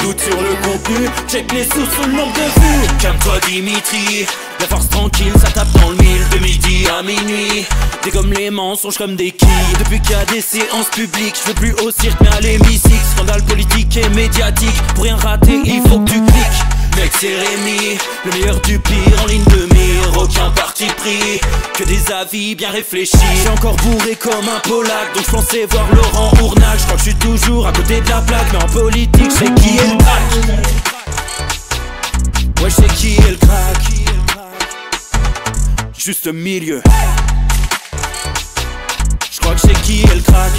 doute sur le contenu, check les sous sous le nombre de vues. Calme-toi Dimitri, la force tranquille, ça tape dans le mille. De midi à minuit, t'es comme les mensonges comme des quilles. Depuis qu'il y a des séances publiques, je veux plus au cirque mais à l'hémicycle. Scandale politique et médiatique, pour rien rater il faut que tu cliques. Mec c'est Rémi, le meilleur du pire en ligne de mire. Aucun parti pris, que des avis bien réfléchis. J'suis encore bourré comme un Polac, donc j'pensais voir Laurent Ournac. J'crois que j'suis toujours à côté de la plaque, mais en politique j'sais qui est le crack. Ouais j'sais qui est le crack. Juste milieu. J'crois que j'sais qui est le crack.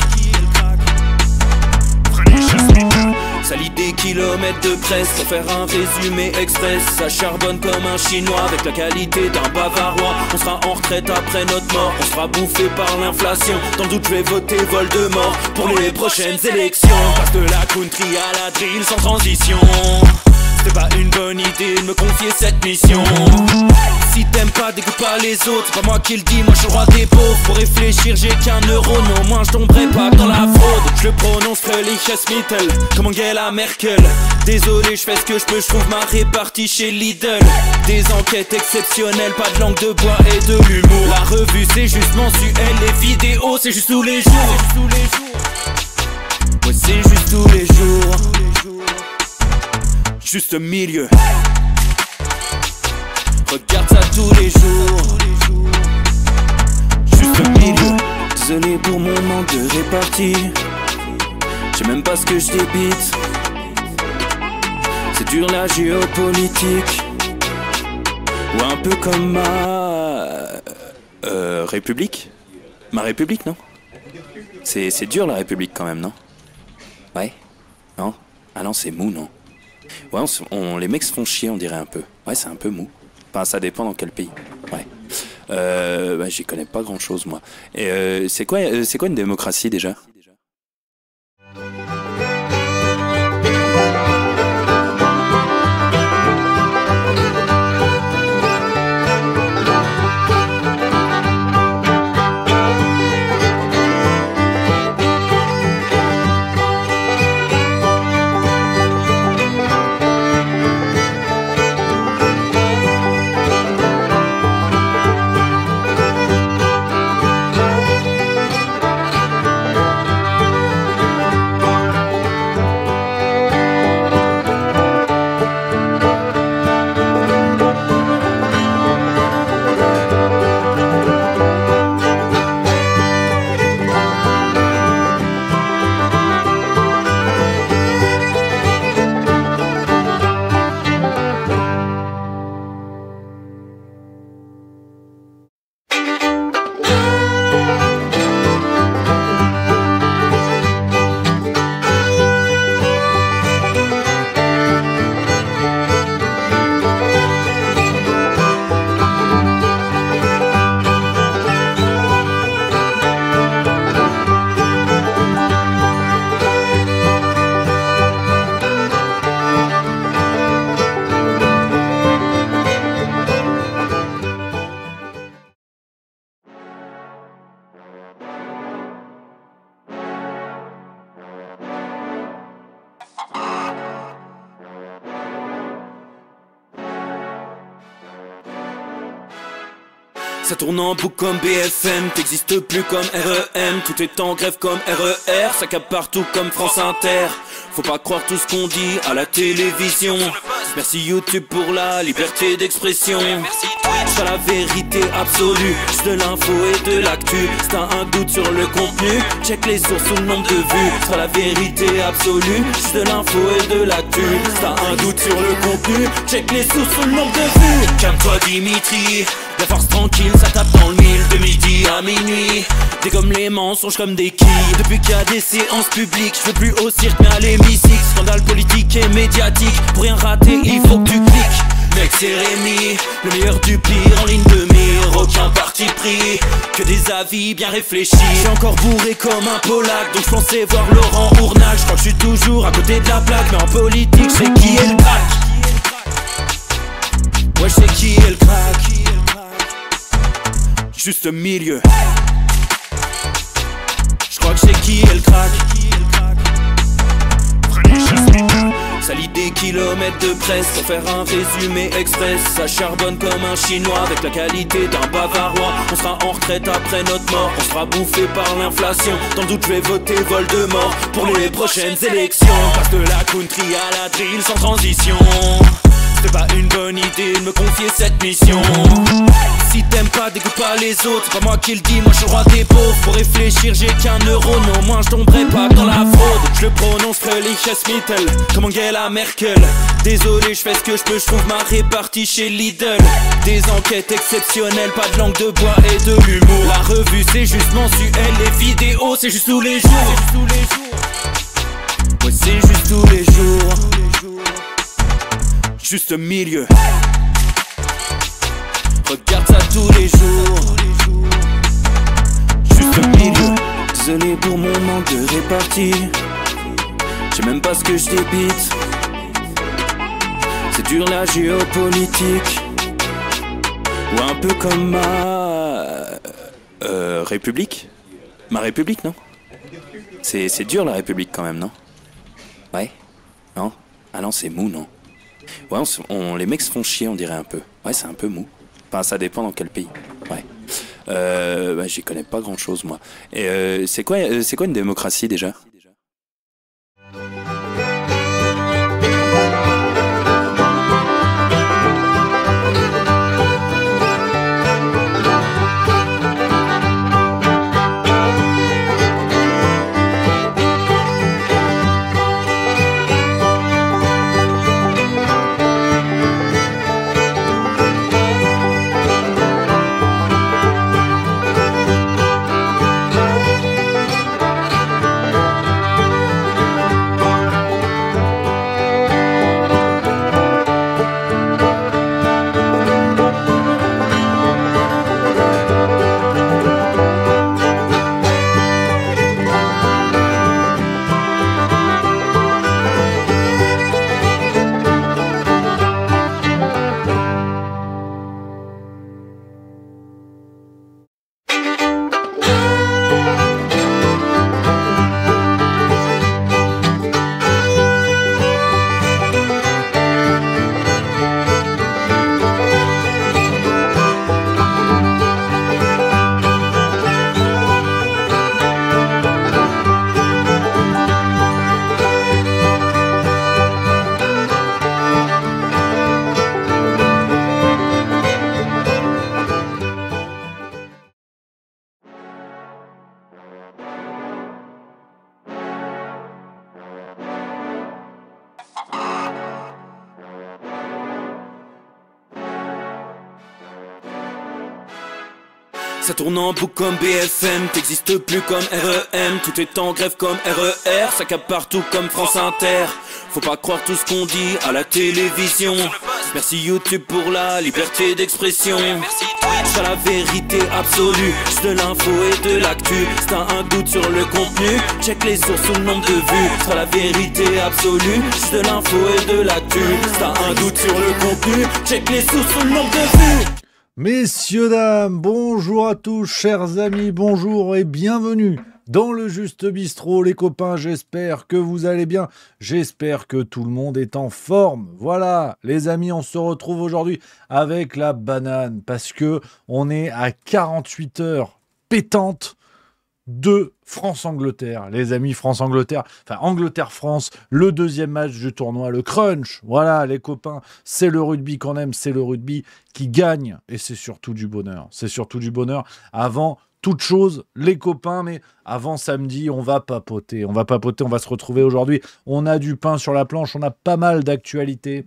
Salit des kilomètres de presse pour faire un résumé express. Ça charbonne comme un chinois avec la qualité d'un bavarois. On sera en retraite après notre mort, on sera bouffé par l'inflation. Dans le doute je vais voter Voldemort pour les prochaines élections. Passe de la country à la drill sans transition. C'était pas une bonne idée de me confier cette mission. Si t'aimes pas, dégoûte pas les autres. C'est pas moi qui le dis, moi je suis le roi des pauvres. Pour réfléchir j'ai qu'un euro, non moins je tomberai pas dans la fraude. Je le prononce Fröhliches Mittel, comme Angela Merkel. Désolé, je fais ce que je peux, je trouve ma répartie chez Lidl. Des enquêtes exceptionnelles, pas de langue de bois et de l'humour. La revue c'est juste mensuel, les vidéos c'est juste tous les jours. Ouais c'est juste tous les jours. Juste milieu. Regarde ça tous les jours. Juste milieu. Désolé pour mon manque de répartie. Je sais même pas ce que je débite. C'est dur la géopolitique. Ou un peu comme ma République. Ma République, non? C'est dur la République quand même, non? Ouais? Non? Ah non, c'est mou, non? Ouais, les mecs se font chier, on dirait un peu. Ouais, c'est un peu mou. Enfin, ça dépend dans quel pays. Ouais. Bah, j'y connais pas grand chose, moi. Et c'est quoi une démocratie déjà? Ça tourne en boucle comme BFM, t'existes plus comme REM. Tout est en grève comme RER, ça capte partout comme France Inter. Faut pas croire tout ce qu'on dit à la télévision. Merci YouTube pour la liberté d'expression. C'est la vérité absolue, c'est de l'info et de l'actu. Si t'as un doute sur le contenu, check les sources ou le nombre de vues. C'est la vérité absolue, c'est de l'info et de l'actu. Si t'as un doute sur le contenu, check les sources ou le nombre de vues. Calme-toi Dimitri, la force tranquille, ça tape dans le mille. De midi à minuit, t'es comme les mensonges comme des quilles. Depuis qu'il y a des séances publiques, je veux plus au cirque mais à l'hémicycle. Scandale politique et médiatique, pour rien rater il faut que tu cliques. Mec c'est Rémi, le meilleur du pire en ligne de mire. Aucun parti pris, que des avis bien réfléchis. J'suis encore bourré comme un Polac, donc j'pensais voir Laurent Ournac. J'crois que j'suis toujours à côté de la plaque, mais en politique j'sais qui est le crack. Ouais j'sais qui est le crack. Juste milieu. J'crois que j'sais qui est le crack. Salit des kilomètres de presse pour faire un résumé express. Ça charbonne comme un chinois avec la qualité d'un bavarois. On sera en retraite après notre mort, on sera bouffé par l'inflation. Dans le doute je vais voter Voldemort pour les prochaines élections. Passe de la country à la drill sans transition. C'est pas une bonne idée de me confier cette mission. Si t'aimes pas, dégoûte pas les autres. C'est pas moi qui le dis, moi je suis le roi des pauvres. Pour réfléchir, j'ai qu'un euro, non, moi je tomberai pas dans la fraude. Je le prononce Mittel, comme Angela Merkel. Désolé, je fais ce que je peux, je trouve ma répartie chez Lidl. Des enquêtes exceptionnelles, pas de langue de bois et de l'humour. La revue c'est juste mensuel, les vidéos c'est juste tous les jours. Ouais, c'est juste tous les jours. Juste milieu. Regarde ça tous les jours. Juste milieu. Désolé pour mon manque de répartie. Je sais même pas ce que je débite. C'est dur la géopolitique. Ou un peu comme ma République. Ma République, non? C'est dur la République quand même, non? Ouais? Non? Ah non, c'est mou, non? Ouais, les mecs se font chier, on dirait un peu. Ouais, c'est un peu mou. Enfin, ça dépend dans quel pays. Ouais. Bah, j'y connais pas grand chose, moi. Et c'est quoi une démocratie déjà? Ça tourne en boucle comme BFM, t'existes plus comme REM. Tout est en grève comme RER, ça capte partout comme France Inter. Faut pas croire tout ce qu'on dit à la télévision. Merci YouTube pour la liberté d'expression. C'est la vérité absolue, juste de l'info et de l'actu. Si t'as un doute sur le contenu, check les sources ou le nombre de vues. C'est la vérité absolue, juste de l'info et de l'actu. Si t'as un doute sur le contenu, check les sources ou le nombre de vues. Messieurs, dames, bonjour à tous, chers amis, bonjour et bienvenue dans le Juste Bistrot, les copains, j'espère que vous allez bien, j'espère que tout le monde est en forme. Voilà, les amis, on se retrouve aujourd'hui avec la banane, parce que on est à 48 heures pétantes de France-Angleterre, les amis, France-Angleterre, enfin Angleterre-France, le deuxième match du tournoi, le crunch, voilà les copains, c'est le rugby qu'on aime, c'est le rugby qui gagne, et c'est surtout du bonheur, avant toute chose, les copains, mais avant samedi, on va papoter, on va se retrouver aujourd'hui, on a du pain sur la planche, on a pas mal d'actualités.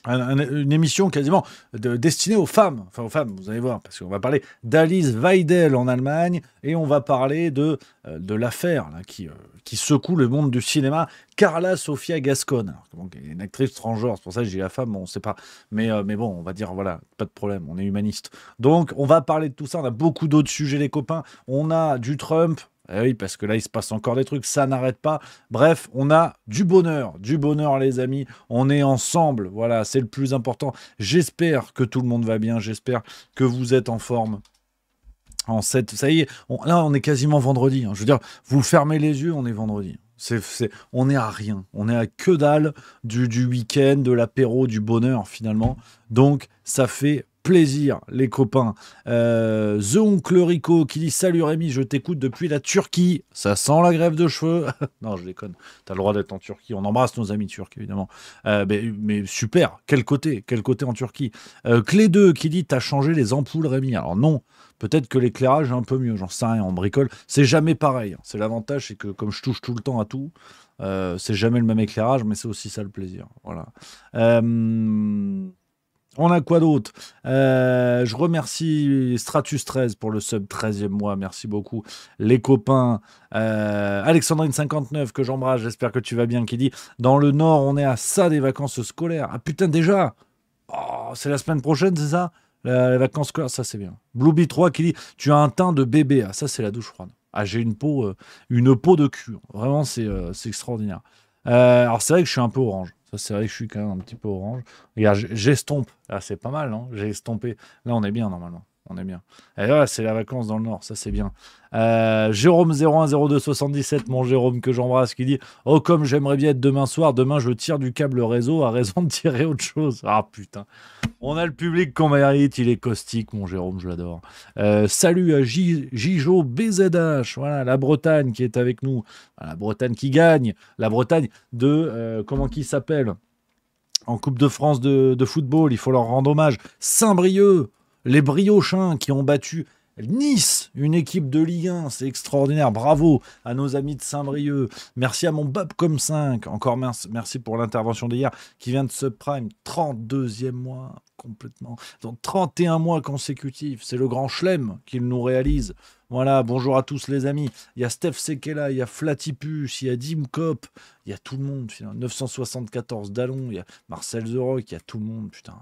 Une émission quasiment destinée aux femmes, vous allez voir, parce qu'on va parler d'Alice Weidel en Allemagne et on va parler de l'affaire là, qui secoue le monde du cinéma, Carla Sofia Gascon. Alors, donc, une actrice transgenre, c'est pour ça que j'ai la femme, on ne sait pas, mais bon, on va dire voilà, pas de problème, on est humaniste. Donc on va parler de tout ça, on a beaucoup d'autres sujets les copains, on a du Trump. Eh oui, parce que là, il se passe encore des trucs, ça n'arrête pas. Bref, on a du bonheur, les amis. On est ensemble, voilà, c'est le plus important. J'espère que tout le monde va bien, j'espère que vous êtes en forme. Ça y est, là, on est quasiment vendredi. Hein. Je veux dire, vous fermez les yeux, on est vendredi. On est à rien. On est à que dalle du week-end, de l'apéro, du bonheur finalement. Donc ça fait plaisir les copains. The Oncle Rico qui dit salut Rémi, je t'écoute depuis la Turquie. Ça sent la grève de cheveux. Non, je déconne. T'as le droit d'être en Turquie. On embrasse nos amis turcs évidemment. Mais super. Quel côté en Turquie. Clé 2 qui dit t'as changé les ampoules Rémi. Alors non. Peut-être que l'éclairage est un peu mieux, j'en sais rien, on bricole. C'est jamais pareil. C'est l'avantage, c'est que comme je touche tout le temps à tout, c'est jamais le même éclairage, mais c'est aussi ça le plaisir. Voilà. On a quoi d'autre? Je remercie Stratus 13 pour le sub 13e mois. Merci beaucoup. Les copains. Alexandrine 59 que j'embrasse. J'espère que tu vas bien. Qui dit dans le Nord, on est à ça des vacances scolaires. Ah putain, déjà! Oh, c'est la semaine prochaine, c'est ça? Les vacances scolaires, ça c'est bien. Blueby 3 qui dit tu as un teint de bébé. Ah, ça c'est la douche froide. Ah, j'ai une peau de cul. Vraiment, c'est extraordinaire. Alors c'est vrai que je suis un peu orange. Ça, c'est vrai que je suis quand même un petit peu orange. Regarde, j'estompe. Ah, c'est pas mal, non? J'ai estompé. Là, on est bien normalement. On est bien. Et là, c'est la vacance dans le Nord. Ça, c'est bien. Jérôme 010277, mon Jérôme que j'embrasse, qui dit oh, comme j'aimerais bien être demain soir. Demain, je tire du câble réseau à raison de tirer autre chose. Ah, putain. On a le public qu'on mérite. Il est caustique, mon Jérôme. Je l'adore. Salut à Gijo BZH. Voilà, la Bretagne qui est avec nous. La Bretagne qui gagne. La Bretagne de... comment qui s'appelle en Coupe de France de football. Il faut leur rendre hommage. Saint-Brieuc. Les Briochins qui ont battu Nice, une équipe de Ligue 1, c'est extraordinaire. Bravo à nos amis de Saint-Brieuc. Merci à mon Babcom 5. Encore merci pour l'intervention d'hier qui vient de Subprime. 32e mois complètement. Donc 31 mois consécutifs. C'est le grand chelem qu'il nous réalise. Voilà, bonjour à tous les amis. Il y a Steph Sekela, il y a Flatipus, il y a Dim Cop, il y a tout le monde. 974 Dallon, il y a Marcel The Rock, il y a tout le monde. Putain.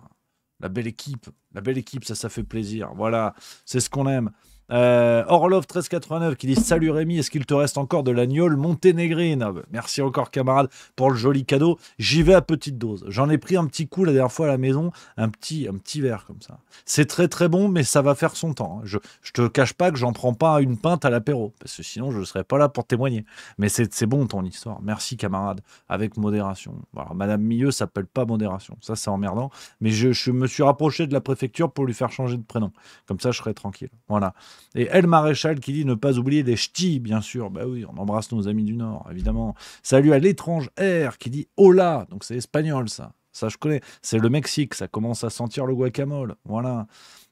La belle équipe, ça fait plaisir. Voilà, c'est ce qu'on aime. Orlov 1389 qui dit salut Rémi, est-ce qu'il te reste encore de l'agnole monténégrine? Merci encore camarade pour le joli cadeau. J'y vais à petite dose. J'en ai pris un petit coup la dernière fois à la maison, un petit verre comme ça. C'est très très bon, mais ça va faire son temps. Je te cache pas que j'en prends pas une pinte à l'apéro, parce que sinon je ne serais pas là pour témoigner. Mais c'est bon ton histoire. Merci camarade, avec modération. Alors, Madame Milieu s'appelle pas modération, ça c'est emmerdant. Mais je me suis rapproché de la préfecture pour lui faire changer de prénom. Comme ça je serai tranquille. Voilà. Et El Maréchal qui dit ne pas oublier les ch'tis, bien sûr. Bah oui, on embrasse nos amis du Nord, évidemment. Salut à l'étrange R qui dit hola. Donc c'est espagnol, ça. Ça, je connais. C'est le Mexique. Ça commence à sentir le guacamole. Voilà.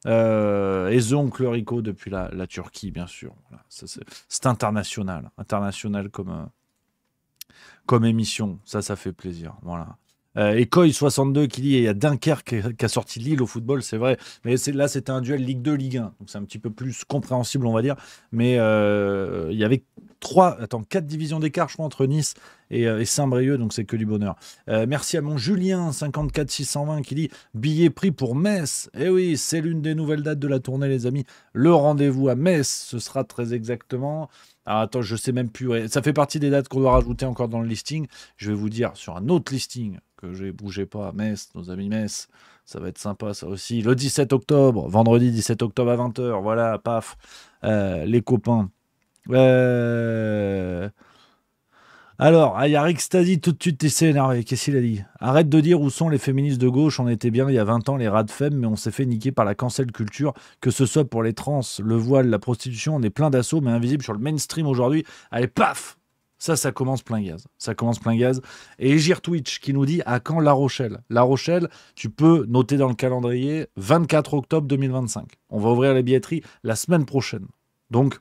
Et The Oncle Rico depuis la Turquie, bien sûr. Voilà. C'est international. International comme émission. Ça fait plaisir. Voilà. Et Koi62 qui dit il y a Dunkerque qui a sorti Lille au football, c'est vrai, mais là c'était un duel Ligue 2 Ligue 1, donc c'est un petit peu plus compréhensible on va dire, mais il y avait 4 divisions d'écart je crois entre Nice et Saint-Brieuc, donc c'est que du bonheur. Merci à mon Julien 54620 qui dit billet pris pour Metz. Eh oui, c'est l'une des nouvelles dates de la tournée les amis, le rendez-vous à Metz, ce sera très exactement... Alors attends, je sais même plus. Ça fait partie des dates qu'on doit rajouter encore dans le listing. Je vais vous dire sur un autre listing que j'ai bougé pas. Metz, nos amis Metz. Ça va être sympa ça aussi. Le 17 octobre, vendredi 17 octobre à 20h. Voilà, paf. Les copains. Alors, il y a Rick Stasi tout de suite, il s'est énervé. Qu'est-ce qu'il a dit? Arrête de dire où sont les féministes de gauche. On était bien il y a 20 ans, les rats de femme, mais on s'est fait niquer par la cancel culture. Que ce soit pour les trans, le voile, la prostitution, on est plein d'assauts, mais invisibles sur le mainstream aujourd'hui. Allez, paf! Ça commence plein gaz. Ça commence plein gaz. Et Egir Twitch qui nous dit à quand La Rochelle? La Rochelle, tu peux noter dans le calendrier 24 octobre 2025. On va ouvrir les billetteries la semaine prochaine. Donc,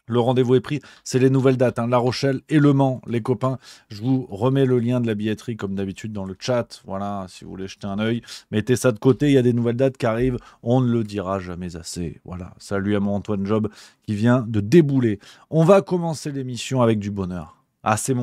le rendez-vous est pris, c'est les nouvelles dates, hein. La Rochelle et Le Mans, les copains. Je vous remets le lien de la billetterie comme d'habitude dans le chat. Voilà, si vous voulez jeter un œil, mettez ça de côté. Il y a des nouvelles dates qui arrivent. On ne le dira jamais assez. Voilà, salut à mon Antoine Job qui vient de débouler. On va commencer l'émission avec du bonheur. Ah, c'est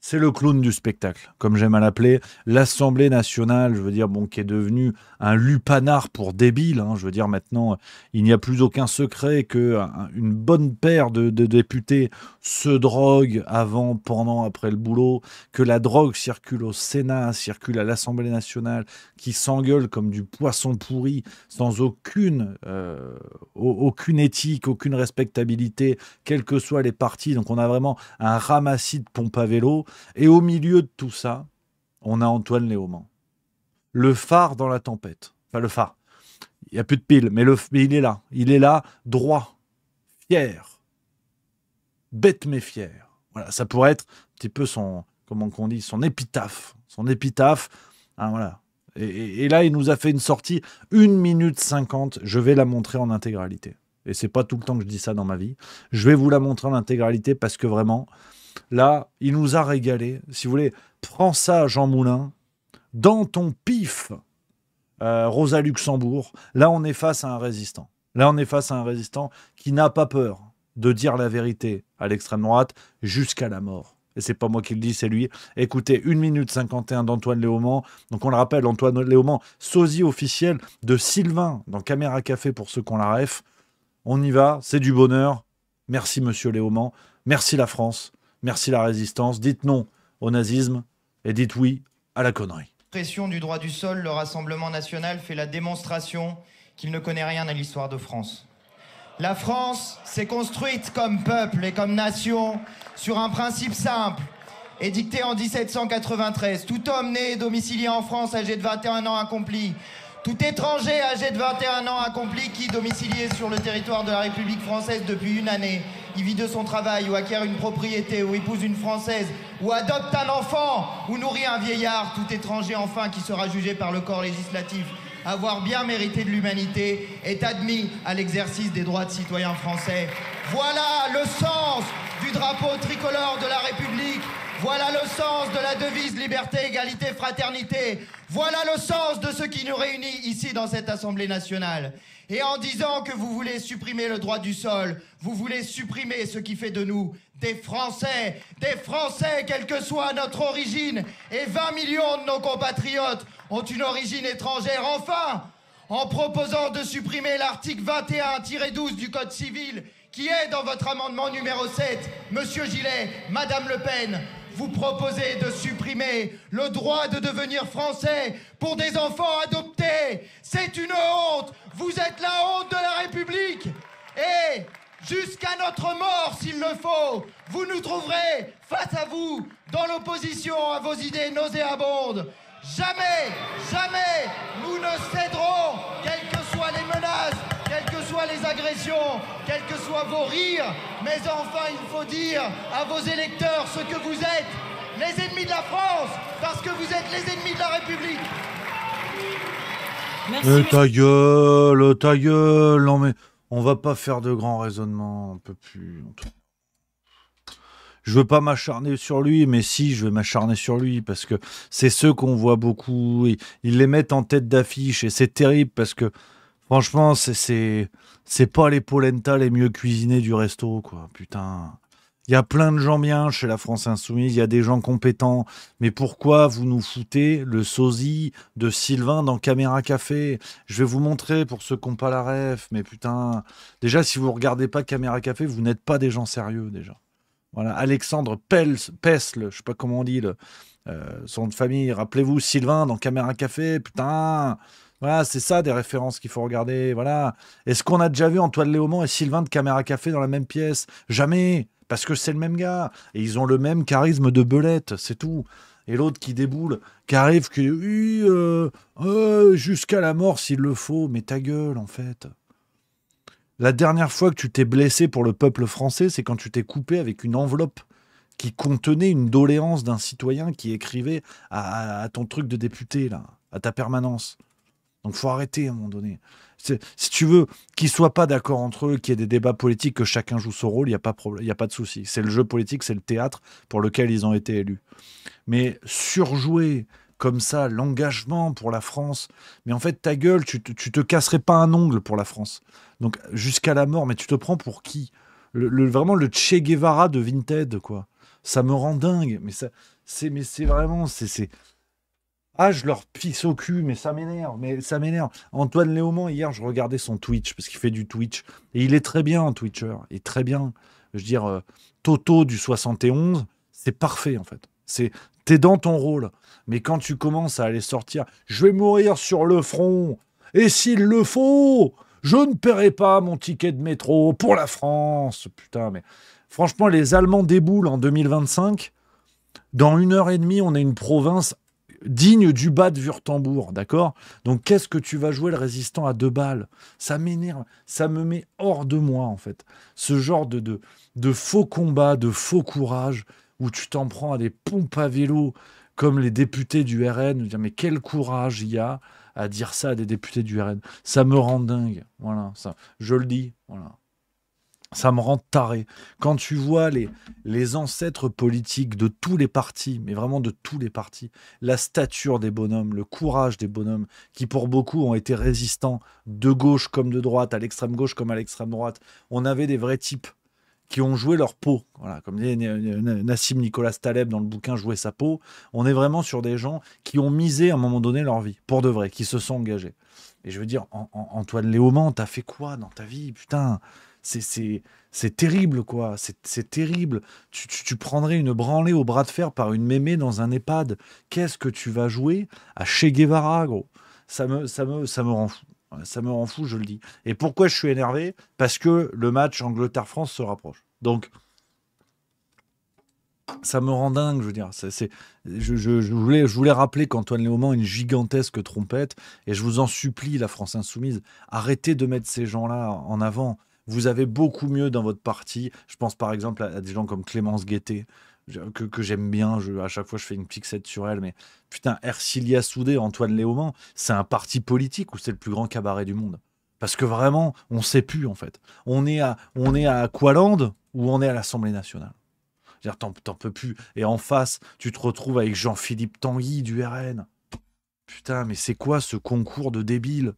c'est le clown du spectacle, comme j'aime à l'appeler. L'Assemblée nationale, je veux dire, bon, qui est devenue un lupanar pour débiles. Hein, je veux dire, maintenant, il n'y a plus aucun secret qu'une bonne paire de députés se droguent avant, pendant, après le boulot, que la drogue circule au Sénat, circule à l'Assemblée nationale, qui s'engueule comme du poisson pourri, sans aucune éthique, aucune respectabilité, quels que soient les partis. Donc on a vraiment un ramassis de pompe à vélo. Et au milieu de tout ça, on a Antoine Léaumont. Le phare dans la tempête. Enfin, le phare. Il n'y a plus de pile, mais il est là. Il est là, droit, fier. Bête mais fier. Voilà, ça pourrait être un petit peu son épitaphe. Son épitaphe. Hein, voilà. Et là, il nous a fait une sortie 1 minute 50. Je vais la montrer en intégralité. Et c'est pas tout le temps que je dis ça dans ma vie. Je vais vous la montrer en intégralité parce que vraiment, là, il nous a régalé. Si vous voulez, prends ça, Jean Moulin, dans ton pif, Rosa Luxembourg. Là, on est face à un résistant. Là, on est face à un résistant qui n'a pas peur de dire la vérité à l'extrême droite jusqu'à la mort. Et c'est pas moi qui le dis, c'est lui. Écoutez, 1 minute 51 d'Antoine Léaumont. Donc on le rappelle, Antoine Léaumont, sosie officiel de Sylvain dans Caméra Café pour ceux qui ont la ref. On y va, c'est du bonheur. Merci monsieur Léaumont. Merci la France. Merci la résistance. Dites non au nazisme et dites oui à la connerie. Pression du droit du sol, le Rassemblement national fait la démonstration qu'il ne connaît rien à l'histoire de France. La France s'est construite comme peuple et comme nation sur un principe simple, édicté en 1793. Tout homme né et domicilié en France âgé de 21 ans accompli, tout étranger âgé de 21 ans accompli qui, domicilié sur le territoire de la République française depuis 1 année, y vit de son travail ou acquiert une propriété ou épouse une Française ou adopte un enfant ou nourrit un vieillard, tout étranger enfin qui sera jugé par le corps législatif avoir bien mérité de l'humanité, est admis à l'exercice des droits de citoyens français. Voilà le sens du drapeau tricolore de la République. Voilà le sens de la devise liberté, égalité, fraternité. Voilà le sens de ce qui nous réunit ici dans cette Assemblée nationale. Et en disant que vous voulez supprimer le droit du sol, vous voulez supprimer ce qui fait de nous des Français, quelle que soit notre origine. Et 20 millions de nos compatriotes ont une origine étrangère. Enfin, en proposant de supprimer l'article 21-12 du Code civil, qui est dans votre amendement numéro 7, Monsieur Gillet, Madame Le Pen, vous proposez de supprimer le droit de devenir français pour des enfants adoptés. C'est une honte. Vous êtes la honte de la République. Et jusqu'à notre mort, s'il le faut, vous nous trouverez face à vous, dans l'opposition à vos idées nauséabondes. Jamais, jamais, nous ne céderons, quelles que soient les menaces, quelles que soient les agressions, quels que soient vos rires. Mais enfin, il faut dire à vos électeurs ce que vous êtes, les ennemis de la France, parce que vous êtes les ennemis de la République. Merci. Ta gueule, non mais on va pas faire de grands raisonnements, on peut plus. Je veux pas m'acharner sur lui, mais si, je vais m'acharner sur lui, parce que c'est ceux qu'on voit beaucoup, ils les mettent en tête d'affiche, et c'est terrible, parce que, franchement, c'est pas les polenta les mieux cuisinés du resto, quoi, putain. Il y a plein de gens bien chez la France Insoumise, il y a des gens compétents, mais pourquoi vous nous foutez le sosie de Sylvain dans Caméra Café? Je vais vous montrer pour ceux qui n'ont pas la ref, mais putain, déjà, si vous regardez pas Caméra Café, vous n'êtes pas des gens sérieux, déjà. Voilà, Alexandre Pesle, je sais pas comment on dit, son nom de famille. Rappelez-vous, Sylvain dans Caméra Café, putain. Voilà, c'est ça des références qu'il faut regarder. Voilà. Est-ce qu'on a déjà vu Antoine Léaumont et Sylvain de Caméra Café dans la même pièce? Jamais, parce que c'est le même gars. Et ils ont le même charisme de belette, c'est tout. Et l'autre qui déboule, qui arrive, qui jusqu'à la mort s'il le faut. Mais ta gueule, en fait. La dernière fois que tu t'es blessé pour le peuple français, c'est quand tu t'es coupé avec une enveloppe qui contenait une doléance d'un citoyen qui écrivait à ton truc de député, là, à ta permanence. Donc faut arrêter à un moment donné. Si tu veux qu'ils ne soient pas d'accord entre eux, qu'il y ait des débats politiques, que chacun joue son rôle, il n'y a pas de souci. C'est le jeu politique, c'est le théâtre pour lequel ils ont été élus. Mais surjouer comme ça l'engagement pour la France, mais en fait ta gueule, tu te casserais pas un ongle pour la France. Donc jusqu'à la mort, mais tu te prends pour qui? Vraiment le Che Guevara de Vinted, quoi. Ça me rend dingue, mais ça, Mais c'est vraiment, ah, je leur pisse au cul, mais ça m'énerve, Antoine Léaumont, hier, je regardais son Twitch, parce qu'il fait du Twitch, et il est très bien en Twitcher, il est très bien. Je veux dire, Toto du 71, c'est parfait, en fait. T'es dans ton rôle, mais quand tu commences à aller sortir, je vais mourir sur le front, et s'il le faut, je ne paierai pas mon ticket de métro pour la France. Putain, mais franchement, les Allemands déboulent en 2025. Dans 1 heure et demie, on a une province digne du bas de Wurtembourg, d'accord? Donc, qu'est-ce que tu vas jouer le résistant à 2 balles? Ça m'énerve, ça me met hors de moi, en fait. Ce genre de faux combat, de faux courage, où tu t'en prends à des pompes à vélo, comme les députés du RN, dire, mais quel courage il y a à dire ça à des députés du RN. Ça me rend dingue, voilà, ça, je le dis, voilà. Ça me rend taré. Quand tu vois les ancêtres politiques de tous les partis, mais vraiment de tous les partis, la stature des bonhommes, le courage des bonhommes, qui pour beaucoup ont été résistants, de gauche comme de droite, à l'extrême gauche comme à l'extrême droite. On avait des vrais types qui ont joué leur peau. Voilà, comme dit Nassim Nicolas Taleb dans le bouquin Jouer sa peau. On est vraiment sur des gens qui ont misé à un moment donné leur vie, pour de vrai, qui se sont engagés. Et je veux dire, Antoine Léaumont, t'as fait quoi dans ta vie? Putain, c'est terrible, quoi. C'est terrible. Tu prendrais une branlée au bras de fer par une mémé dans un EHPAD. Qu'est-ce que tu vas jouer à Che Guevara, gros? Ça me rend fou. Ça me rend fou, je le dis. Et pourquoi je suis énervé? Parce que le match Angleterre-France se rapproche. Donc, ça me rend dingue, je veux dire. Je voulais rappeler qu'Antoine Léaumont a une gigantesque trompette, et je vous en supplie, la France Insoumise, arrêtez de mettre ces gens-là en avant. Vous avez beaucoup mieux dans votre parti. Je pense par exemple à des gens comme Clémence Guettet, que j'aime bien. À chaque fois, je fais une pixette sur elle. Mais putain, Ercilia Soudé, Antoine Léaumont, c'est un parti politique ou c'est le plus grand cabaret du monde? Parce que vraiment, on ne sait plus, en fait. On est à Aqualand ou on est à l'Assemblée nationale? C'est-à-dire, t'en peux plus. Et en face, tu te retrouves avec Jean-Philippe Tanguy du RN. Putain, mais c'est quoi ce concours de débiles?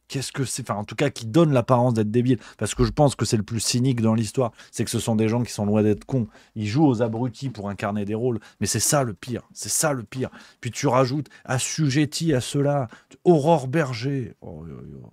Qu'est-ce que c'est? Enfin, en tout cas, qui donne l'apparence d'être débile. Parce que je pense que c'est le plus cynique dans l'histoire. C'est que ce sont des gens qui sont loin d'être cons. Ils jouent aux abrutis pour incarner des rôles. Mais c'est ça le pire. C'est ça le pire. Puis tu rajoutes assujetti à cela. Aurore Berger. Oh, oh, oh.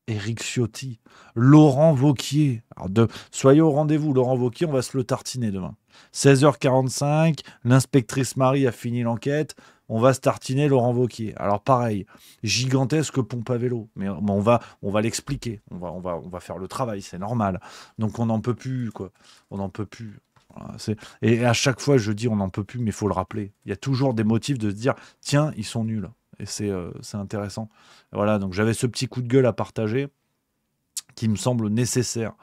Éric Ciotti, Laurent Wauquiez. Alors soyez au rendez-vous, Laurent Wauquiez, on va se le tartiner demain. 16h45, l'inspectrice Marie a fini l'enquête, on va se tartiner Laurent Wauquiez. Alors pareil, gigantesque pompe à vélo, mais on va l'expliquer, on va faire le travail, c'est normal. Donc on n'en peut plus, quoi. On n'en peut plus. Voilà, et à chaque fois, je dis on n'en peut plus, mais il faut le rappeler. Il y a toujours des motifs de se dire, tiens, ils sont nuls. Et c'est intéressant. Voilà, donc j'avais ce petit coup de gueule à partager qui me semble nécessaire.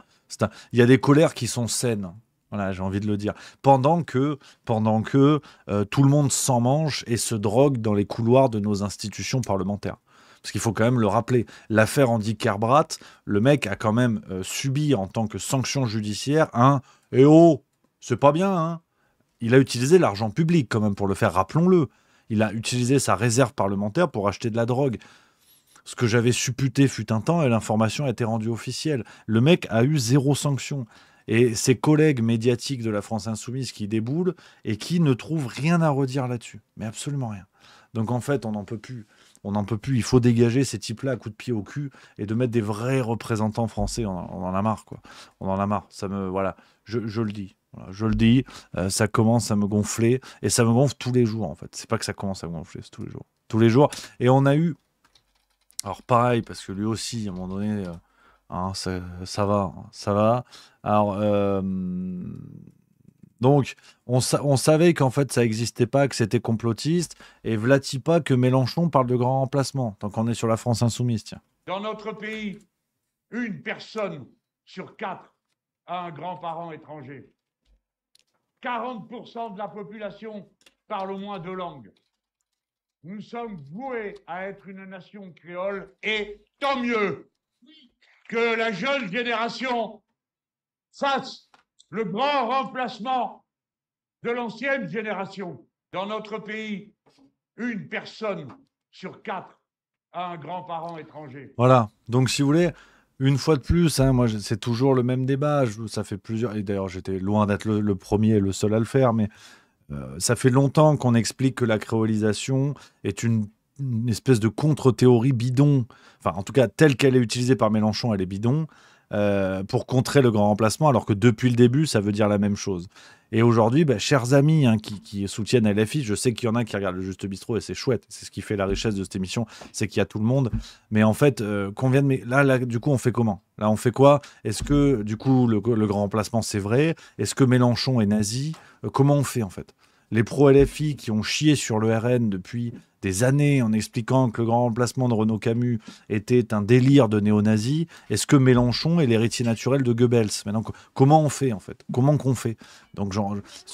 Il y a des colères qui sont saines. Voilà, j'ai envie de le dire. Pendant que tout le monde s'en mange et se drogue dans les couloirs de nos institutions parlementaires. Parce qu'il faut quand même le rappeler. L'affaire Andy Kerbrat, le mec a quand même subi en tant que sanction judiciaire un « Eh oh, c'est pas bien, hein !» Il a utilisé l'argent public quand même pour le faire, rappelons-le. Il a utilisé sa réserve parlementaire pour acheter de la drogue. Ce que j'avais supputé fut un temps et l'information a été rendue officielle. Le mec a eu 0 sanction. Et ses collègues médiatiques de la France Insoumise qui déboulent et qui ne trouvent rien à redire là-dessus. Mais absolument rien. Donc en fait, on n'en peut plus. On n'en peut plus. Il faut dégager ces types-là à coups de pied au cul et de mettre des vrais représentants français. On en a marre, quoi. On en a marre. Voilà. Je le dis. Voilà, je le dis, ça commence à me gonfler, et ça me gonfle tous les jours, en fait. C'est pas que ça commence à me gonfler, c'est tous les jours. Tous les jours. Et on a eu... Alors pareil, parce que lui aussi, à un moment donné, hein, ça va. Alors, donc, on savait qu'en fait, ça n'existait pas, que c'était complotiste, et vlati pas que Mélenchon parle de grand remplacement, tant qu'on est sur la France Insoumise, tiens. Dans notre pays, 1 personne sur 4 a un grand-parent étranger. 40% de la population parle au moins 2 langues. Nous sommes voués à être une nation créole et tant mieux que la jeune génération fasse le grand remplacement de l'ancienne génération. Dans notre pays, 1 personne sur 4 a un grand-parent étranger. Voilà, donc si vous voulez, Une fois de plus, hein, moi, c'est toujours le même débat. Ça fait plusieurs. Et d'ailleurs, j'étais loin d'être le premier et le seul à le faire, mais ça fait longtemps qu'on explique que la créolisation est une espèce de contre-théorie bidon. Enfin, en tout cas, telle qu'elle est utilisée par Mélenchon, elle est bidon. Pour contrer le grand remplacement, alors que depuis le début, ça veut dire la même chose. Et aujourd'hui, chers amis qui soutiennent LFI, je sais qu'il y en a qui regardent le Juste Bistrot et c'est chouette, c'est ce qui fait la richesse de cette émission, c'est qu'il y a tout le monde. Mais en fait, là, du coup, on fait comment? Là, on fait quoi? Est-ce que, du coup, le grand remplacement, c'est vrai? Est-ce que Mélenchon est nazi? Comment on fait, en fait? Les pro-LFI qui ont chié sur le RN depuis des années en expliquant que le grand remplacement de Renaud Camus était un délire de néo-nazis, est-ce que Mélenchon est l'héritier naturel de Goebbels? Maintenant, comment on fait, en fait? Comment qu'on fait? Donc,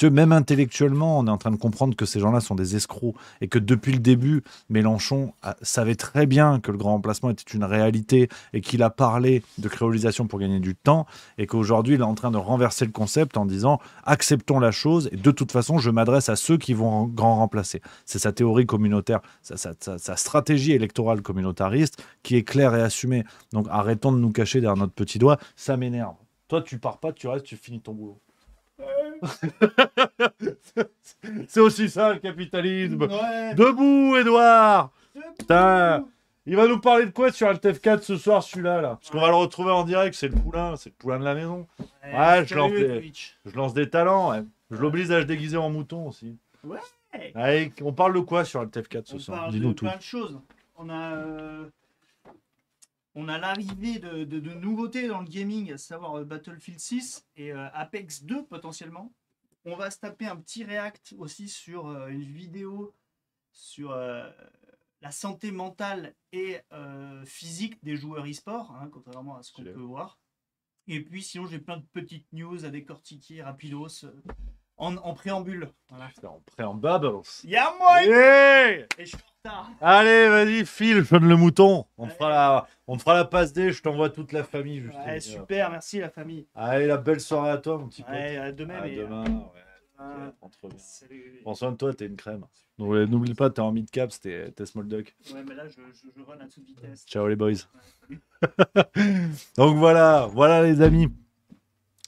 même intellectuellement, on est en train de comprendre que ces gens-là sont des escrocs et que depuis le début, Mélenchon savait très bien que le grand remplacement était une réalité et qu'il a parlé de créolisation pour gagner du temps et qu'aujourd'hui, il est en train de renverser le concept en disant acceptons la chose et de toute façon, je m'adresse à ceux qui vont grand remplacer. C'est sa théorie communautaire, sa stratégie électorale communautariste qui est claire et assumée. Donc arrêtons de nous cacher derrière notre petit doigt, ça m'énerve. Toi, tu pars pas, tu restes, tu finis ton boulot. C'est aussi ça le capitalisme. Ouais. Debout, Edouard. Putain, il va nous parler de quoi sur LTF4 ce soir, celui-là là? Parce qu'on va le retrouver en direct, c'est le poulain de la maison. Ouais, je lance des talents. Ouais. Je l'oblige à se déguiser en mouton aussi. Ouais. Allez, on parle de quoi sur LTF4 ce soir? Dis-nous tout. On parle de plein de choses. On a l'arrivée de nouveautés dans le gaming, à savoir Battlefield 6 et Apex 2 potentiellement. On va se taper un petit react aussi sur une vidéo sur la santé mentale et physique des joueurs e-sport, hein, contrairement à ce qu'on peut voir. Et puis sinon j'ai plein de petites news à décortiquer rapidos en préambule. Voilà. En préambule. Yeah, moi. Yeah. Et je suis en retard. Allez, vas-y, file, donne le mouton. On te fera la passe D, je t'envoie toute la famille. Juste ouais, super, merci la famille. Allez, la belle soirée à toi, mon petit pote. Ouais, demain. Demain, ouais. Salut. Prends soin de toi, t'es une crème. N'oublie pas, t'es en mid-cap, t'es small duck. Ouais, mais là, je run à toute vitesse. Ciao les boys. Ouais, donc voilà les amis.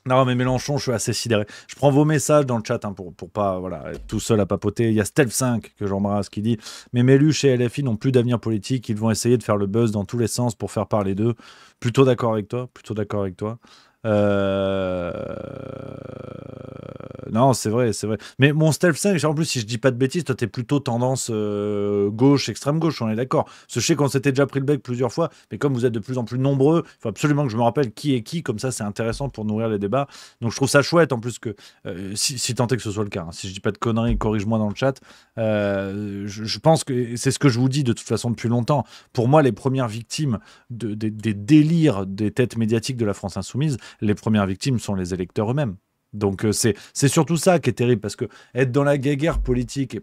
Non, mais Mélenchon, je suis assez sidéré. Je prends vos messages dans le chat pour pas être tout seul à papoter. Il y a Stealth5 que j'embrasse qui dit « Mes Méluches et LFI n'ont plus d'avenir politique. Ils vont essayer de faire le buzz dans tous les sens pour faire parler d'eux. » Plutôt d'accord avec toi. Non, c'est vrai. Mais mon Stealth 5, en plus, si je dis pas de bêtises, toi, t'es plutôt tendance gauche, extrême gauche, on est d'accord. Je sais qu'on s'était déjà pris le bec plusieurs fois, mais comme vous êtes de plus en plus nombreux, il faut absolument que je me rappelle qui est qui, comme ça, c'est intéressant pour nourrir les débats. Donc, je trouve ça chouette, en plus que, si tant est que ce soit le cas, hein, si je dis pas de conneries, corrige-moi dans le chat. Je pense que c'est ce que je vous dis de toute façon depuis longtemps. Pour moi, les premières victimes des délires des têtes médiatiques de la France insoumise, les premières victimes sont les électeurs eux-mêmes. Donc c'est surtout ça qui est terrible, parce que être dans la guéguerre politique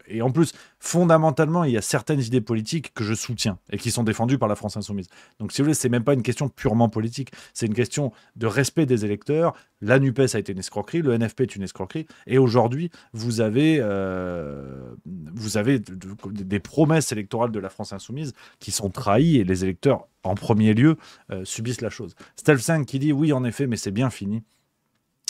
et en plus fondamentalement il y a certaines idées politiques que je soutiens et qui sont défendues par la France insoumise. Donc si vous voulez, c'est même pas une question purement politique, c'est une question de respect des électeurs. La NUPES a été une escroquerie, le NFP est une escroquerie, et aujourd'hui vous avez des promesses électorales de la France insoumise qui sont trahies, et les électeurs en premier lieu subissent la chose. Stealth 5 qui dit oui en effet, mais c'est bien fini.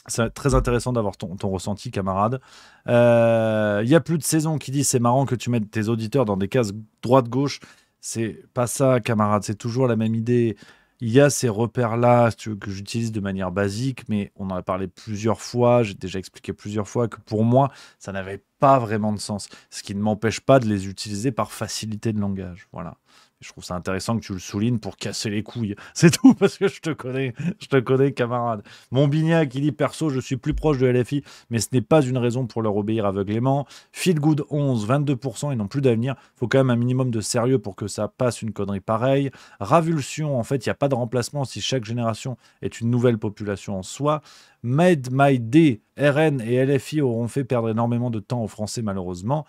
C'est très intéressant d'avoir ton ressenti, camarade. Il y a plus de saison qui dit c'est marrant que tu mettes tes auditeurs dans des cases droite-gauche. C'est pas ça, camarade. C'est toujours la même idée. Il y a ces repères-là que j'utilise de manière basique, mais on en a parlé plusieurs fois. J'ai déjà expliqué plusieurs fois que pour moi, ça n'avait pas vraiment de sens. Ce qui ne m'empêche pas de les utiliser par facilité de langage. Voilà. Je trouve ça intéressant que tu le soulignes pour casser les couilles. C'est tout, parce que je te connais, camarade. Mon Bignac, qui dit perso, je suis plus proche de LFI, mais ce n'est pas une raison pour leur obéir aveuglément. Feel Good 11, 22%, ils n'ont plus d'avenir. Il faut quand même un minimum de sérieux pour que ça passe une connerie pareille. Ravulsion, en fait, il n'y a pas de remplacement si chaque génération est une nouvelle population en soi. Made My Day, RN et LFI auront fait perdre énormément de temps aux Français, malheureusement.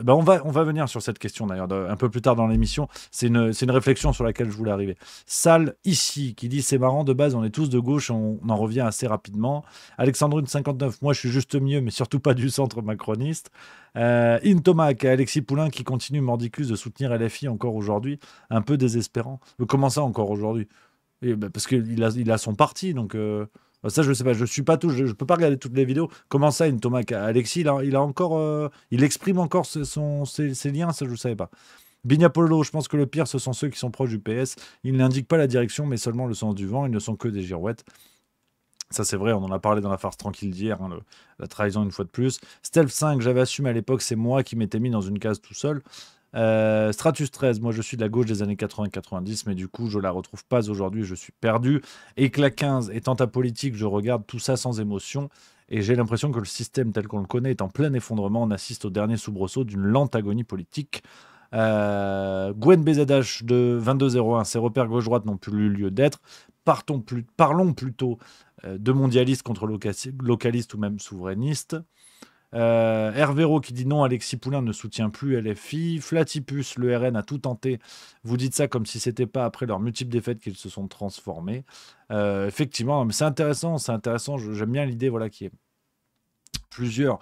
On va venir sur cette question d'ailleurs un peu plus tard dans l'émission. C'est une réflexion sur laquelle je voulais arriver. Sal ici qui dit c'est marrant, de base on est tous de gauche, on en revient assez rapidement. Alexandrine 59, moi je suis juste mieux, mais surtout pas du centre macroniste. Intomac et Alexis Poulain qui continue mordicus de soutenir LFI encore aujourd'hui, un peu désespérant. Comment ça encore aujourd'hui? Et, bah, parce qu'il a son parti, donc ça je sais pas, je suis pas tout, je peux pas regarder toutes les vidéos. Comment ça, une Thomas Alexis, il a encore, il exprime encore ses liens, ça je savais pas. Bignapolo, je pense que le pire, ce sont ceux qui sont proches du PS. Ils n'indiquent pas la direction, mais seulement le sens du vent. Ils ne sont que des girouettes. Ça, c'est vrai, on en a parlé dans la farce tranquille d'hier, hein, la trahison une fois de plus. Stealth 5, j'avais assumé à l'époque, c'est moi qui m'étais mis dans une case tout seul. Stratus 13, moi je suis de la gauche des années 80-90, mais du coup je la retrouve pas aujourd'hui, je suis perdu. Éclat 15, étant apolitique, je regarde tout ça sans émotion, et j'ai l'impression que le système tel qu'on le connaît est en plein effondrement. On assiste au dernier soubresaut d'une lente agonie politique. Gwen BZH de 2201, ces repères gauche-droite n'ont plus lieu d'être. Parlons plutôt de mondialistes contre localistes ou même souverainistes. Hervéro qui dit non, Alexis Poulain ne soutient plus LFI. Flatipus, le RN a tout tenté. Vous dites ça comme si c'était pas après leurs multiples défaites qu'ils se sont transformés. Effectivement, mais c'est intéressant. J'aime bien l'idée, voilà, qui est plusieurs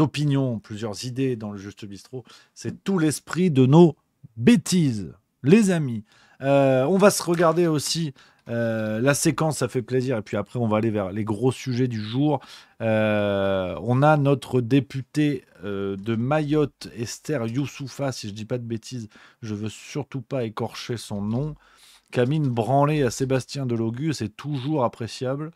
opinions, plusieurs idées dans le Juste Bistrot. C'est tout l'esprit de nos bêtises, les amis. On va se regarder aussi la séquence, ça fait plaisir, et puis après on va aller vers les gros sujets du jour. On a notre députée de Mayotte, Esther Youssoufa, si je dis pas de bêtises, je veux surtout pas écorcher son nom, Camine branlée à Sébastien Delogu, c'est toujours appréciable.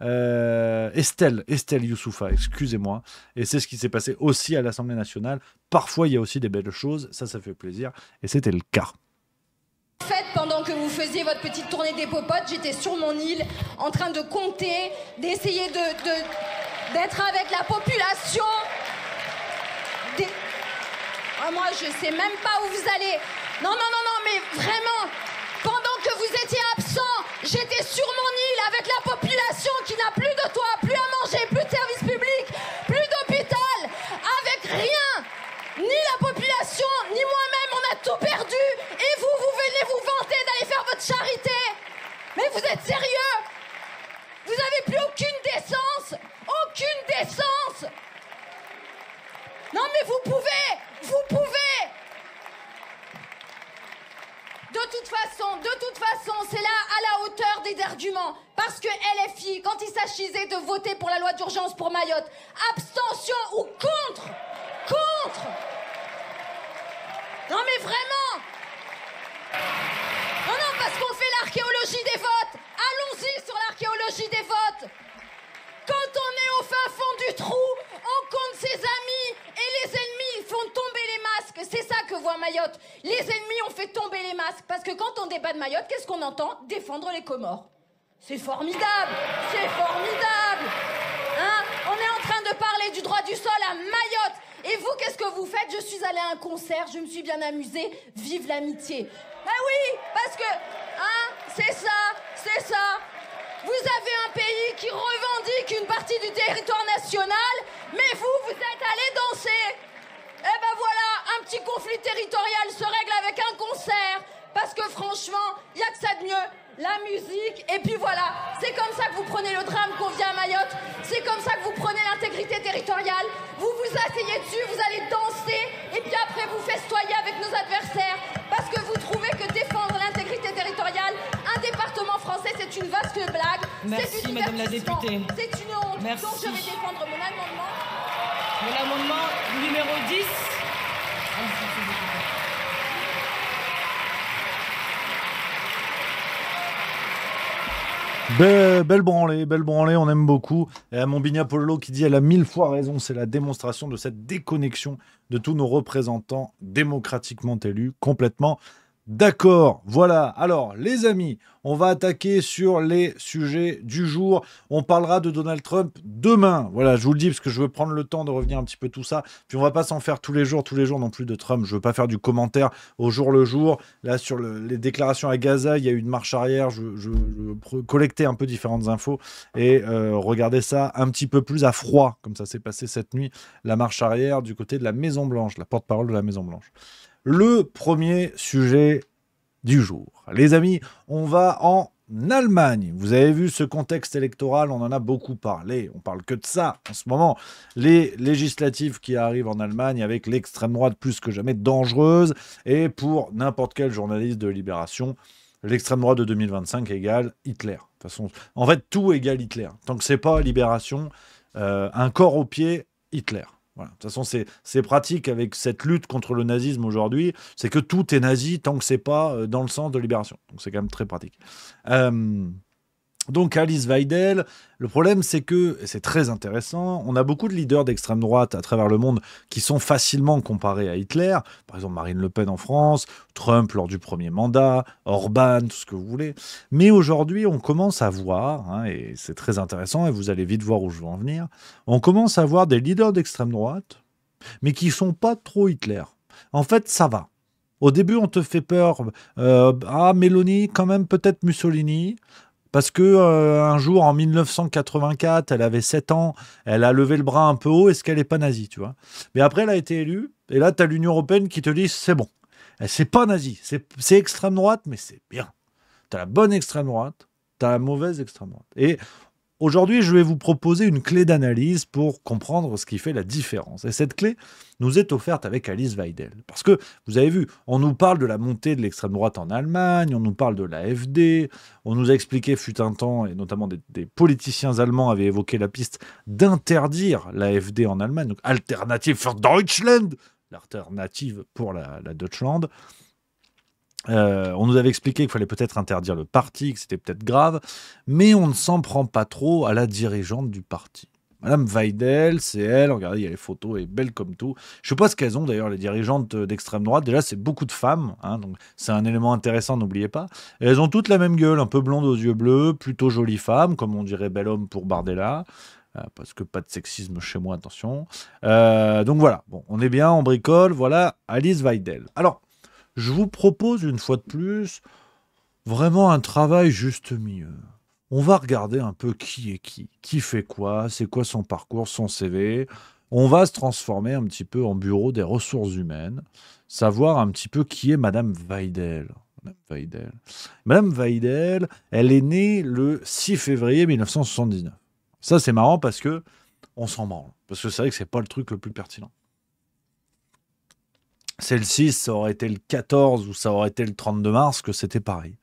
Estelle Youssoufa, excusez-moi, et c'est ce qui s'est passé aussi à l'Assemblée nationale. Parfois il y a aussi des belles choses, ça fait plaisir, et c'était le cas. Pendant que vous faisiez votre petite tournée des popotes, j'étais sur mon île en train de compter, d'essayer d'être avec la population. Moi je sais même pas où vous allez. Non, mais vraiment, pendant que vous étiez absent, j'étais sur mon île avec la population qui n'a plus de toit, plus à manger, plus de services publics, plus d'hôpital, avec rien. Ni la population, ni moi-même, on a tout perdu. Et vous venez vous vanter d'aller faire votre charité. Mais vous êtes sérieux? Vous n'avez plus aucune décence. Aucune décence. Non mais vous pouvez. De toute façon, c'est là à la hauteur des arguments. Parce que LFI, quand il s'agissait de voter pour la loi d'urgence pour Mayotte, abstention ou contre. Non mais vraiment. Non, parce qu'on fait l'archéologie des votes. Allons-y sur l'archéologie des votes. Quand on est au fin fond du trou, on compte ses amis et les ennemis font tomber les masques. C'est ça que voit Mayotte. Les ennemis ont fait tomber les masques. Parce que quand on débat de Mayotte, qu'est-ce qu'on entend? Défendre les Comores. C'est formidable. Hein? On est en train de parler du droit du sol à Mayotte. Et vous, qu'est-ce que vous faites? Je suis allée à un concert, je me suis bien amusée. Vive l'amitié. Ben oui, parce que, hein, c'est ça. Vous avez un pays qui revendique une partie du territoire national, mais vous êtes allés danser. Eh ben voilà, un petit conflit territorial se règle avec un concert. Parce que franchement, il n'y a que ça de mieux. La musique, et puis voilà. C'est comme ça que vous prenez le drame qu'on vit à Mayotte. C'est comme ça que vous prenez l'intégrité territoriale. Vous vous asseyez dessus, vous allez danser, et puis après vous festoyez avec nos adversaires. Parce que vous trouvez que défendre l'intégrité territoriale, un département français, c'est une vaste blague. Merci Madame la députée. C'est une honte. Merci. Donc je vais défendre mon amendement. Mon amendement numéro 10. Belle branlée, on aime beaucoup. Et à mon Bignapolo qui dit elle a 1000 fois raison, c'est la démonstration de cette déconnexion de tous nos représentants démocratiquement élus, complètement d'accord. Voilà, alors les amis, on va attaquer sur les sujets du jour. On parlera de Donald Trump demain. Voilà, je vous le dis parce que je veux prendre le temps de revenir un petit peu tout ça. Puis on va pas s'en faire tous les jours non plus de Trump. Je veux pas faire du commentaire au jour le jour. Là, sur les déclarations à Gaza, il y a eu une marche arrière. Je collectais un peu différentes infos et regarder ça un petit peu plus à froid, comme ça s'est passé cette nuit, la marche arrière du côté de la Maison-Blanche, la porte-parole de la Maison-Blanche. Le premier sujet du jour. Les amis, on va en Allemagne. Vous avez vu ce contexte électoral, on en a beaucoup parlé. On parle que de ça en ce moment. Les législatives qui arrivent en Allemagne avec l'extrême droite plus que jamais dangereuse. Et pour n'importe quel journaliste de Libération, l'extrême droite de 2025 égale Hitler. De toute façon, en fait, tout égale Hitler. Tant que c'est pas libération, un corps au pied, Hitler. Voilà. De toute façon, c'est pratique avec cette lutte contre le nazisme aujourd'hui. C'est que tout est nazi tant que c'est pas dans le sens de libération. Donc c'est quand même très pratique. Donc Alice Weidel, le problème c'est que, et c'est très intéressant, on a beaucoup de leaders d'extrême droite à travers le monde qui sont facilement comparés à Hitler, par exemple Marine Le Pen en France, Trump lors du premier mandat, Orban, tout ce que vous voulez. Mais aujourd'hui on commence à voir, hein, et c'est très intéressant et vous allez vite voir où je veux en venir, on commence à voir des leaders d'extrême droite, mais qui sont pas trop Hitler. En fait ça va. Au début on te fait peur, Mélanie quand même peut-être Mussolini. Parce que un jour, en 1984, elle avait 7 ans, elle a levé le bras un peu haut, est-ce qu'elle n'est pas nazie, tu vois? Mais après, elle a été élue, et là, tu as l'Union européenne qui te dit, c'est bon. C'est pas nazi, c'est extrême droite, mais c'est bien. Tu as la bonne extrême droite, tu as la mauvaise extrême droite. Et aujourd'hui, je vais vous proposer une clé d'analyse pour comprendre ce qui fait la différence. Et cette clé nous est offerte avec Alice Weidel. Parce que, vous avez vu, on nous parle de la montée de l'extrême droite en Allemagne, on nous parle de l'AfD, on nous a expliqué, fut un temps, et notamment des politiciens allemands avaient évoqué la piste d'interdire l'AfD en Allemagne, donc Alternative für Deutschland, l'alternative pour la Deutschland. On nous avait expliqué qu'il fallait peut-être interdire le parti, que c'était peut-être grave, mais on ne s'en prend pas trop à la dirigeante du parti. Madame Weidel, c'est elle, regardez, il y a les photos, elle est belle comme tout. Je ne sais pas ce qu'elles ont d'ailleurs, les dirigeantes d'extrême droite. Déjà, c'est beaucoup de femmes, hein, donc c'est un élément intéressant, n'oubliez pas. Et elles ont toutes la même gueule, un peu blonde aux yeux bleus, plutôt jolie femme, comme on dirait bel homme pour Bardella. Parce que pas de sexisme chez moi, attention. Donc voilà, bon, on est bien, on bricole, voilà, Alice Weidel. Alors, je vous propose une fois de plus vraiment un travail juste milieu. On va regarder un peu qui est qui fait quoi, c'est quoi son parcours, son CV. On va se transformer un petit peu en bureau des ressources humaines, savoir un petit peu qui est Madame Weidel. Madame Weidel, elle est née le 6 février 1979. Ça, c'est marrant parce que on s'en branle. Parce que c'est vrai que c'est pas le truc le plus pertinent. C'est le 6, ça aurait été le 14 ou ça aurait été le 32 mars, que c'était pareil.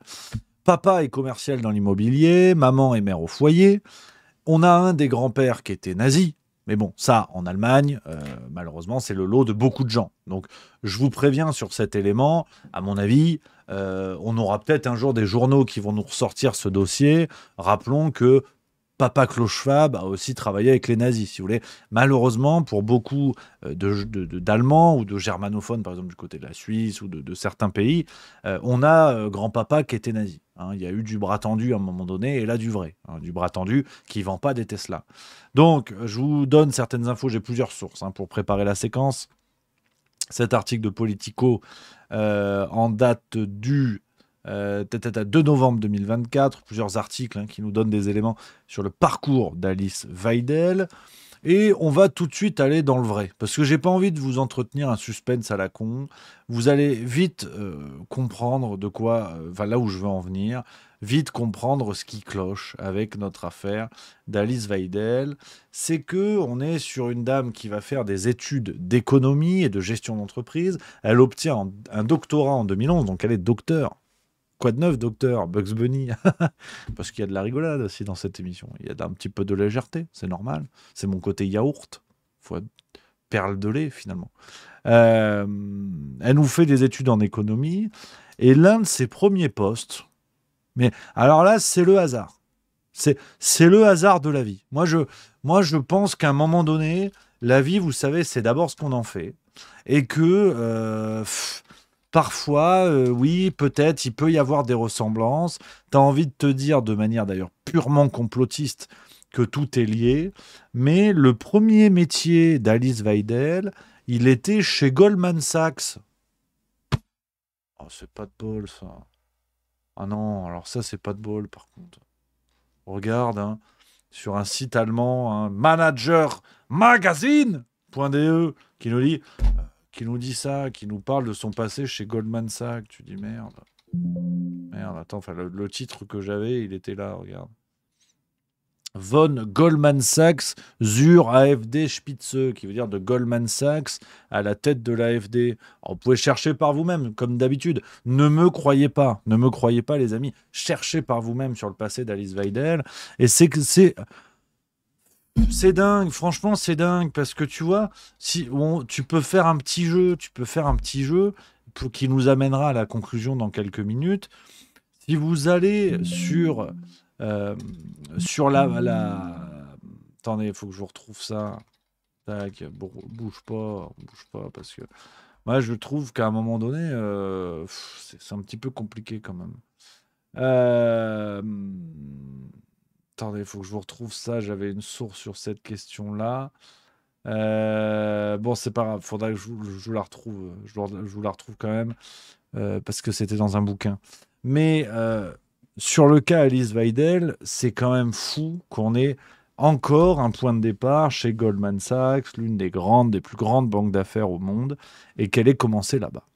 Papa est commercial dans l'immobilier, maman est mère au foyer. On a un des grands-pères qui était nazi. Mais bon, ça, en Allemagne, malheureusement, c'est le lot de beaucoup de gens. Donc, je vous préviens sur cet élément. À mon avis, on aura peut-être un jour des journaux qui vont nous ressortir ce dossier. Rappelons que Papa Klaus Schwab a aussi travaillé avec les nazis, si vous voulez. Malheureusement, pour beaucoup d'Allemands ou de germanophones, par exemple du côté de la Suisse ou de certains pays, on a grand-papa qui était nazi. Hein. Il y a eu du bras tendu à un moment donné, et là du vrai. Hein, du bras tendu qui ne vend pas des Tesla. Donc, je vous donne certaines infos, j'ai plusieurs sources pour préparer la séquence. Cet article de Politico en date du 2 novembre 2024, plusieurs articles qui nous donnent des éléments sur le parcours d'Alice Weidel. Et on va tout de suite aller dans le vrai, parce que j'ai pas envie de vous entretenir un suspense à la con. Vous allez vite comprendre de quoi, là où je veux en venir, vite comprendre ce qui cloche avec notre affaire d'Alice Weidel. C'est que on est sur une dame qui va faire des études d'économie et de gestion d'entreprise. Elle obtient un doctorat en 2011, donc elle est docteur. Quoi de neuf, docteur Bugs Bunny? Parce qu'il y a de la rigolade aussi dans cette émission. Il y a un petit peu de légèreté, c'est normal. C'est mon côté yaourt. Perle de lait, finalement. Elle nous fait des études en économie. Et l'un de ses premiers postes... Mais alors là, c'est le hasard. C'est le hasard de la vie. Moi, je pense qu'à un moment donné, la vie, vous savez, c'est d'abord ce qu'on en fait. Et que... parfois, oui, peut-être, il peut y avoir des ressemblances. Tu as envie de te dire, de manière d'ailleurs purement complotiste, que tout est lié. Mais le premier métier d'Alice Weidel, il était chez Goldman Sachs. Oh, c'est pas de bol, ça. Ah non, alors ça, c'est pas de bol, par contre. Regarde, sur un site allemand, Manager Magazine.de, qui nous dit... qui nous dit ça, qui nous parle de son passé chez Goldman Sachs. Tu dis merde. Merde, attends, le titre que j'avais, il était là, regarde. von Goldman Sachs zur AfD Spitze, qui veut dire de Goldman Sachs à la tête de l'AfD. Vous pouvez chercher par vous-même, comme d'habitude. Ne me croyez pas, les amis. Cherchez par vous-même sur le passé d'Alice Weidel. Et c'est dingue, franchement, c'est dingue, parce que tu vois, si tu peux faire un petit jeu, qui nous amènera à la conclusion dans quelques minutes. Si vous allez sur Attendez, il faut que je retrouve ça. Tac, bouge pas, parce que moi, je trouve qu'à un moment donné, c'est un petit peu compliqué quand même. Attendez, il faut que je vous retrouve ça. J'avais une source sur cette question-là. Bon, c'est pas grave, faudra que je vous la retrouve. Je vous la retrouve quand même, parce que c'était dans un bouquin. Mais sur le cas Alice Weidel, c'est quand même fou qu'on ait encore un point de départ chez Goldman Sachs, l'une des plus grandes banques d'affaires au monde, et qu'elle ait commencé là-bas.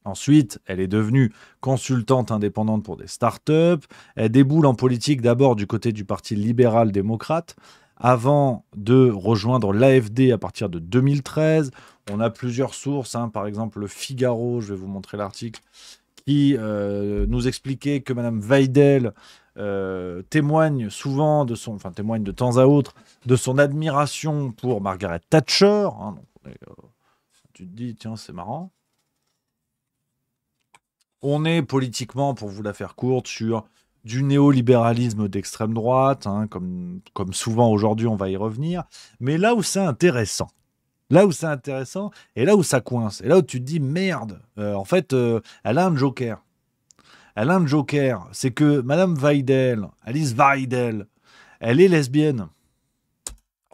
Ensuite, elle est devenue consultante indépendante pour des startups. Elle déboule en politique d'abord du côté du Parti libéral-démocrate, avant de rejoindre l'AfD à partir de 2013. On a plusieurs sources, par exemple le Figaro, je vais vous montrer l'article, qui nous expliquait que Madame Weidel témoigne de temps à autre de son admiration pour Margaret Thatcher. Tu te dis, tiens, c'est marrant. On est politiquement, pour vous la faire courte, sur du néolibéralisme d'extrême droite, comme souvent aujourd'hui, on va y revenir. Mais là où c'est intéressant, et là où ça coince, et là où tu te dis merde, en fait, elle a un joker. C'est que Madame Weidel, Alice Weidel, elle est lesbienne.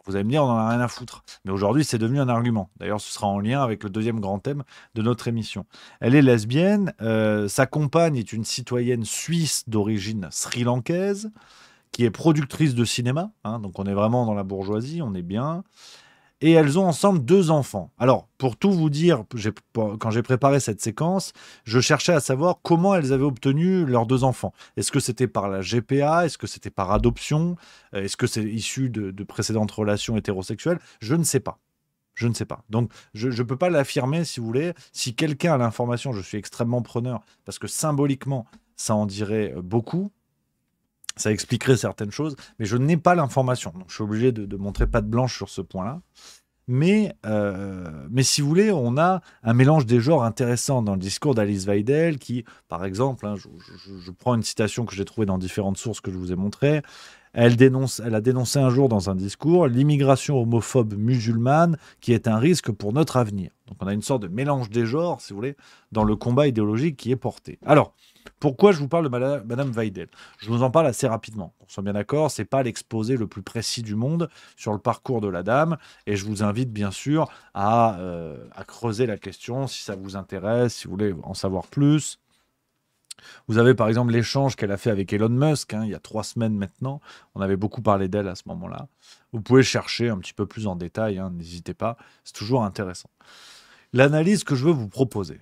Vous allez me dire, on n'en a rien à foutre. Mais aujourd'hui, c'est devenu un argument. D'ailleurs, ce sera en lien avec le deuxième grand thème de notre émission. Elle est lesbienne. Sa compagne est une citoyenne suisse d'origine sri-lankaise qui est productrice de cinéma. Donc, on est vraiment dans la bourgeoisie, on est bien. Et elles ont ensemble 2 enfants. Alors, pour tout vous dire, quand j'ai préparé cette séquence, je cherchais à savoir comment elles avaient obtenu leurs 2 enfants. Est-ce que c'était par la GPA? Est-ce que c'était par adoption? Est-ce que c'est issu de précédentes relations hétérosexuelles? Je ne sais pas. Donc, je ne peux pas l'affirmer, si vous voulez. Si quelqu'un a l'information, je suis extrêmement preneur, parce que symboliquement, ça en dirait beaucoup. Ça expliquerait certaines choses, mais je n'ai pas l'information. Donc, je suis obligé de montrer patte blanche sur ce point-là. Mais si vous voulez, on a un mélange des genres intéressant dans le discours d'Alice Weidel, qui, par exemple, je prends une citation que j'ai trouvée dans différentes sources que je vous ai montrées. Elle a dénoncé un jour dans un discours l'immigration homophobe musulmane qui est un risque pour notre avenir. Donc, on a une sorte de mélange des genres, si vous voulez, dans le combat idéologique qui est porté. Alors, pourquoi je vous parle de Madame Weidel? Je vous en parle assez rapidement. On soit bien d'accord, ce n'est pas l'exposé le plus précis du monde sur le parcours de la dame. Et je vous invite bien sûr à creuser la question si ça vous intéresse, si vous voulez en savoir plus. Vous avez par exemple l'échange qu'elle a fait avec Elon Musk, il y a 3 semaines maintenant. On avait beaucoup parlé d'elle à ce moment-là. Vous pouvez chercher un petit peu plus en détail, n'hésitez pas, c'est toujours intéressant. L'analyse que je veux vous proposer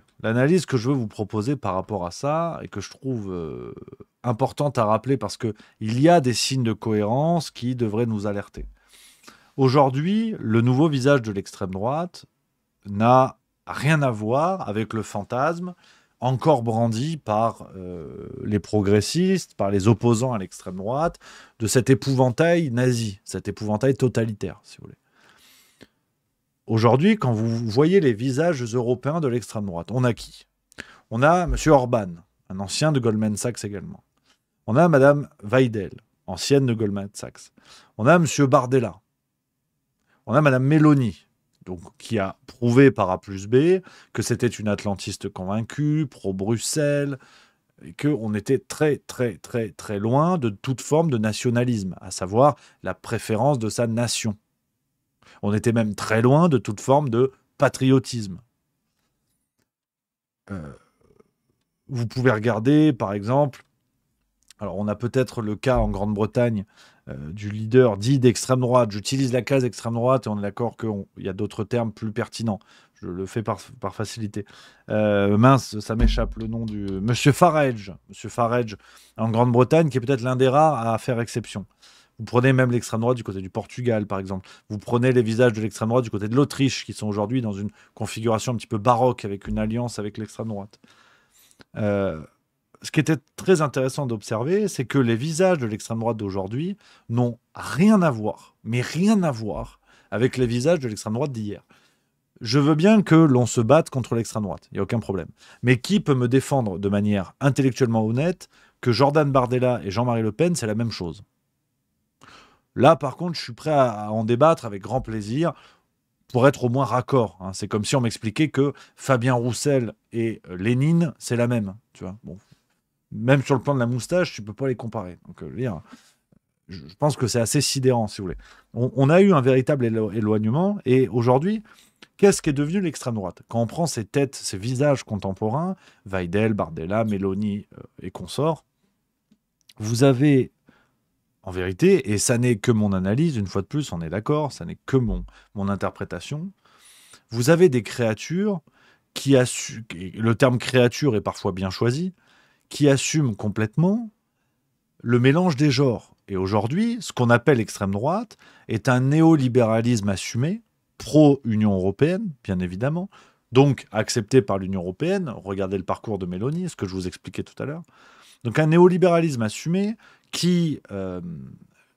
par rapport à ça, et que je trouve importante à rappeler parce qu'il y a des signes de cohérence qui devraient nous alerter. Aujourd'hui, le nouveau visage de l'extrême droite n'a rien à voir avec le fantasme encore brandi par les progressistes, par les opposants à l'extrême droite, de cet épouvantail nazi, cet épouvantail totalitaire, si vous voulez. Aujourd'hui, quand vous voyez les visages européens de l'extrême droite, on a qui? On a M. Orban, un ancien de Goldman Sachs également. On a Mme Weidel, ancienne de Goldman Sachs. On a M. Bardella. On a Mme Meloni, donc, qui a prouvé par A plus B que c'était une atlantiste convaincue, pro-Bruxelles, et qu'on était très, très, très, très loin de toute forme de nationalisme, à savoir la préférence de sa nation. On était même très loin de toute forme de patriotisme. Vous pouvez regarder, par exemple, alors on a peut-être le cas en Grande-Bretagne du leader dit d'extrême droite. J'utilise la case extrême droite et on est d'accord qu'il y a d'autres termes plus pertinents. Je le fais par facilité. Mince, ça m'échappe le nom du... Monsieur Farage en Grande-Bretagne, qui est peut-être l'un des rares à faire exception. Vous prenez même l'extrême droite du côté du Portugal, par exemple. Vous prenez les visages de l'extrême droite du côté de l'Autriche, qui sont aujourd'hui dans une configuration un petit peu baroque, avec une alliance avec l'extrême droite. Ce qui était très intéressant d'observer, c'est que les visages de l'extrême droite d'aujourd'hui n'ont rien à voir, mais rien à voir, avec les visages de l'extrême droite d'hier. Je veux bien que l'on se batte contre l'extrême droite, il n'y a aucun problème. Mais qui peut me défendre de manière intellectuellement honnête que Jordan Bardella et Jean-Marie Le Pen, c'est la même chose? Là, par contre, je suis prêt à en débattre avec grand plaisir pour être au moins raccord. Hein. C'est comme si on m'expliquait que Fabien Roussel et Lénine, c'est la même. Tu vois, bon. Même sur le plan de la moustache, tu ne peux pas les comparer. Donc, je pense que c'est assez sidérant, si vous voulez. On a eu un véritable éloignement, et aujourd'hui, qu'est-ce qui est devenu l'extrême droite? Quand on prend ces têtes, ces visages contemporains, Weidel, Bardella, Meloni et consorts, vous avez, en vérité, et ça n'est que mon analyse, une fois de plus, on est d'accord, ça n'est que mon interprétation, vous avez des créatures qui assument, le terme créature est parfois bien choisi, qui assument complètement le mélange des genres. Et aujourd'hui, ce qu'on appelle l'extrême droite est un néolibéralisme assumé, pro-Union européenne, bien évidemment, donc accepté par l'Union européenne. Regardez le parcours de Meloni, ce que je vous expliquais tout à l'heure. Donc un néolibéralisme assumé qui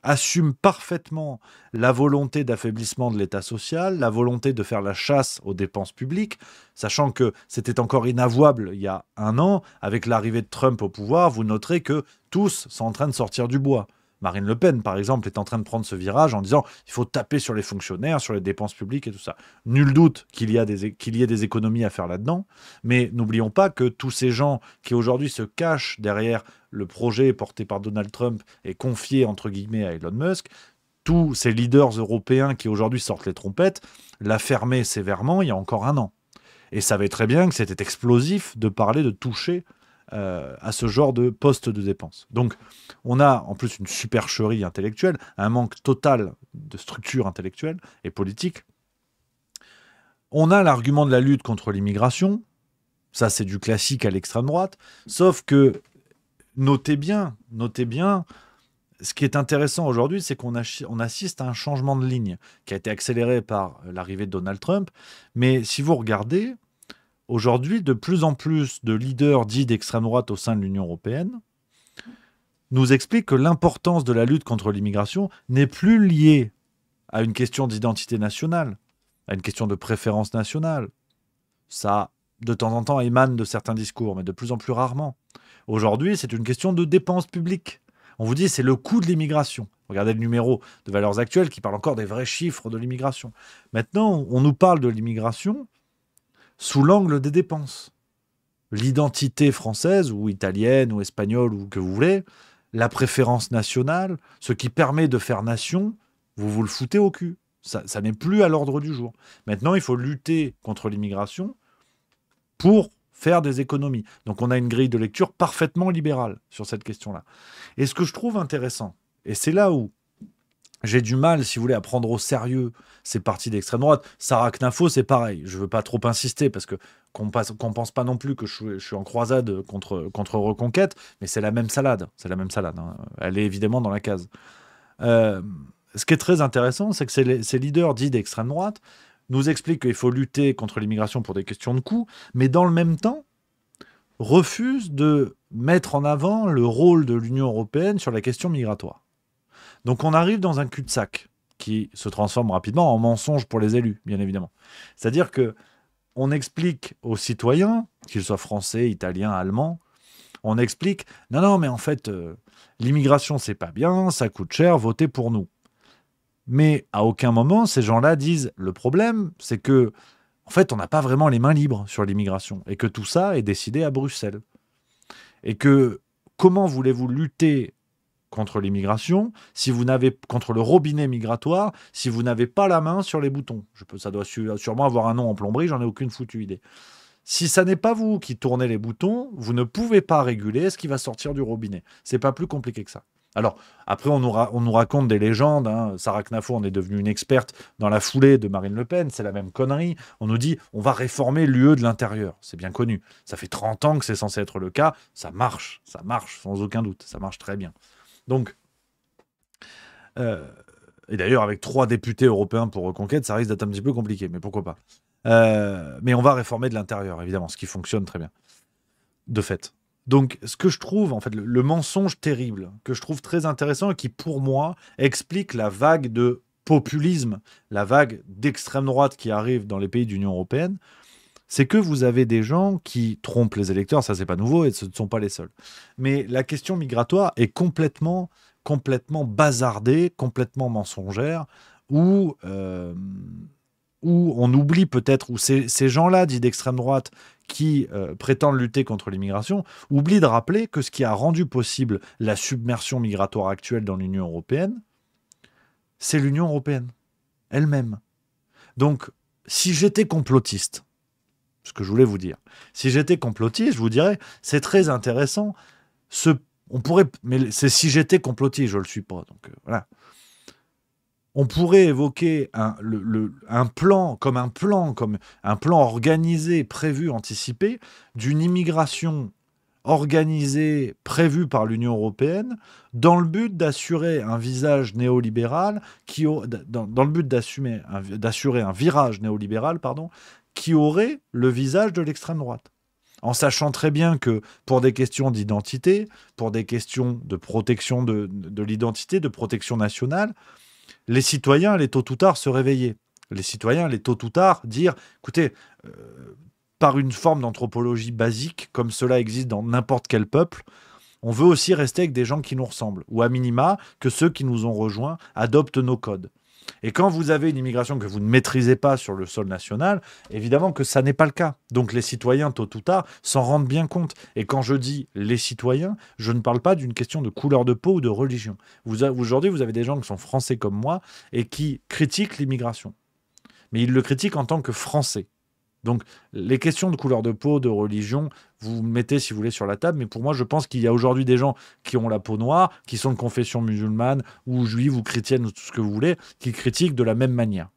assume parfaitement la volonté d'affaiblissement de l'État social, la volonté de faire la chasse aux dépenses publiques, sachant que c'était encore inavouable il y a un an. Avec l'arrivée de Trump au pouvoir, vous noterez que tous sont en train de sortir du bois. Marine Le Pen, par exemple, est en train de prendre ce virage en disant il faut taper sur les fonctionnaires, sur les dépenses publiques et tout ça. Nul doute qu'il y ait des économies à faire là-dedans, mais n'oublions pas que tous ces gens qui aujourd'hui se cachent derrière le projet porté par Donald Trump et confié, entre guillemets, à Elon Musk, tous ces leaders européens qui aujourd'hui sortent les trompettes, l'a fermé sévèrement il y a encore un an. Et savaient très bien que c'était explosif de parler de toucher à ce genre de poste de dépense. Donc, on a en plus une supercherie intellectuelle, un manque total de structure intellectuelle et politique. On a l'argument de la lutte contre l'immigration, ça c'est du classique à l'extrême droite, sauf que, notez bien, ce qui est intéressant aujourd'hui, c'est qu'on assiste à un changement de ligne qui a été accéléré par l'arrivée de Donald Trump, mais si vous regardez, aujourd'hui, de plus en plus de leaders dits d'extrême droite au sein de l'Union européenne nous expliquent que l'importance de la lutte contre l'immigration n'est plus liée à une question d'identité nationale, à une question de préférence nationale. Ça, de temps en temps, émane de certains discours, mais de plus en plus rarement. Aujourd'hui, c'est une question de dépenses publiques. On vous dit c'est le coût de l'immigration. Regardez le numéro de Valeurs Actuelles qui parle encore des vrais chiffres de l'immigration. Maintenant, on nous parle de l'immigration sous l'angle des dépenses. L'identité française, ou italienne, ou espagnole, ou que vous voulez, la préférence nationale, ce qui permet de faire nation, vous le foutez au cul. Ça n'est plus à l'ordre du jour. Maintenant, il faut lutter contre l'immigration pour faire des économies. Donc on a une grille de lecture parfaitement libérale sur cette question-là. Et ce que je trouve intéressant, et c'est là où j'ai du mal, si vous voulez, à prendre au sérieux ces partis d'extrême droite. Sarah Knafo, c'est pareil. Je ne veux pas trop insister parce qu'on ne pense pas non plus que je suis en croisade contre Reconquête, mais c'est la même salade. C'est la même salade. Hein. Elle est évidemment dans la case. Ce qui est très intéressant, c'est que ces leaders dits d'extrême droite nous expliquent qu'il faut lutter contre l'immigration pour des questions de coût, mais dans le même temps, refusent de mettre en avant le rôle de l'Union européenne sur la question migratoire. Donc on arrive dans un cul-de-sac qui se transforme rapidement en mensonge pour les élus, bien évidemment. C'est-à-dire qu'on explique aux citoyens, qu'ils soient français, italiens, allemands, on explique « Non, mais en fait, l'immigration, c'est pas bien, ça coûte cher, votez pour nous ». Mais à aucun moment, ces gens-là disent « Le problème, c'est que, en fait, on n'a pas vraiment les mains libres sur l'immigration et que tout ça est décidé à Bruxelles. Et que comment voulez-vous lutter contre l'immigration, si vous n'avez contre le robinet migratoire, si vous n'avez pas la main sur les boutons. Ça doit sûrement avoir un nom en plomberie, j'en ai aucune foutue idée. Si ça n'est pas vous qui tournez les boutons, vous ne pouvez pas réguler ce qui va sortir du robinet. C'est pas plus compliqué que ça. Alors, après, on nous raconte des légendes. Hein. Sarah Knafo, on est devenue une experte dans la foulée de Marine Le Pen. C'est la même connerie. On nous dit, on va réformer l'UE de l'intérieur. C'est bien connu. Ça fait 30 ans que c'est censé être le cas. Ça marche sans aucun doute. Ça marche très bien. Donc, Et d'ailleurs, avec 3 députés européens pour Reconquête, ça risque d'être un petit peu compliqué, mais pourquoi pas. Mais on va réformer de l'intérieur, évidemment, ce qui fonctionne très bien, de fait. Donc, ce que je trouve, en fait, le mensonge terrible, que je trouve très intéressant et qui, pour moi, explique la vague de populisme, la vague d'extrême droite qui arrive dans les pays de l'Union européenne, c'est que vous avez des gens qui trompent les électeurs, ça c'est pas nouveau et ce ne sont pas les seuls. Mais la question migratoire est complètement bazardée, complètement mensongère, où on oublie peut-être, où ces gens-là dits d'extrême droite qui prétendent lutter contre l'immigration, oublient de rappeler que ce qui a rendu possible la submersion migratoire actuelle dans l'Union européenne, c'est l'Union européenne elle-même. Donc, si j'étais complotiste, ce que je voulais vous dire, si j'étais complotiste, je vous dirais, c'est très intéressant, on pourrait, mais c'est si j'étais complotiste, je ne le suis pas, donc voilà. On pourrait évoquer un plan organisé, prévu, anticipé, d'une immigration organisée, prévue par l'Union européenne, dans le but d'assurer un visage néolibéral, dans le but d'assurer un virage néolibéral, qui aurait le visage de l'extrême droite. En sachant très bien que pour des questions d'identité, pour des questions de protection de l'identité, de protection nationale, les citoyens allaient tôt ou tard se réveiller. Les citoyens allaient tôt ou tard dire, écoutez, par une forme d'anthropologie basique, comme cela existe dans n'importe quel peuple, on veut aussi rester avec des gens qui nous ressemblent, ou à minima, que ceux qui nous ont rejoints adoptent nos codes. Et quand vous avez une immigration que vous ne maîtrisez pas sur le sol national, évidemment que ça n'est pas le cas. Donc les citoyens, tôt ou tard, s'en rendent bien compte. Et quand je dis les citoyens, je ne parle pas d'une question de couleur de peau ou de religion. Aujourd'hui, vous avez des gens qui sont français comme moi et qui critiquent l'immigration. Mais ils le critiquent en tant que français. Donc, les questions de couleur de peau, de religion, vous mettez, si vous voulez, sur la table. Mais pour moi, je pense qu'il y a aujourd'hui des gens qui ont la peau noire, qui sont de confession musulmane, ou juive, ou chrétienne, ou tout ce que vous voulez, qui critiquent de la même manière.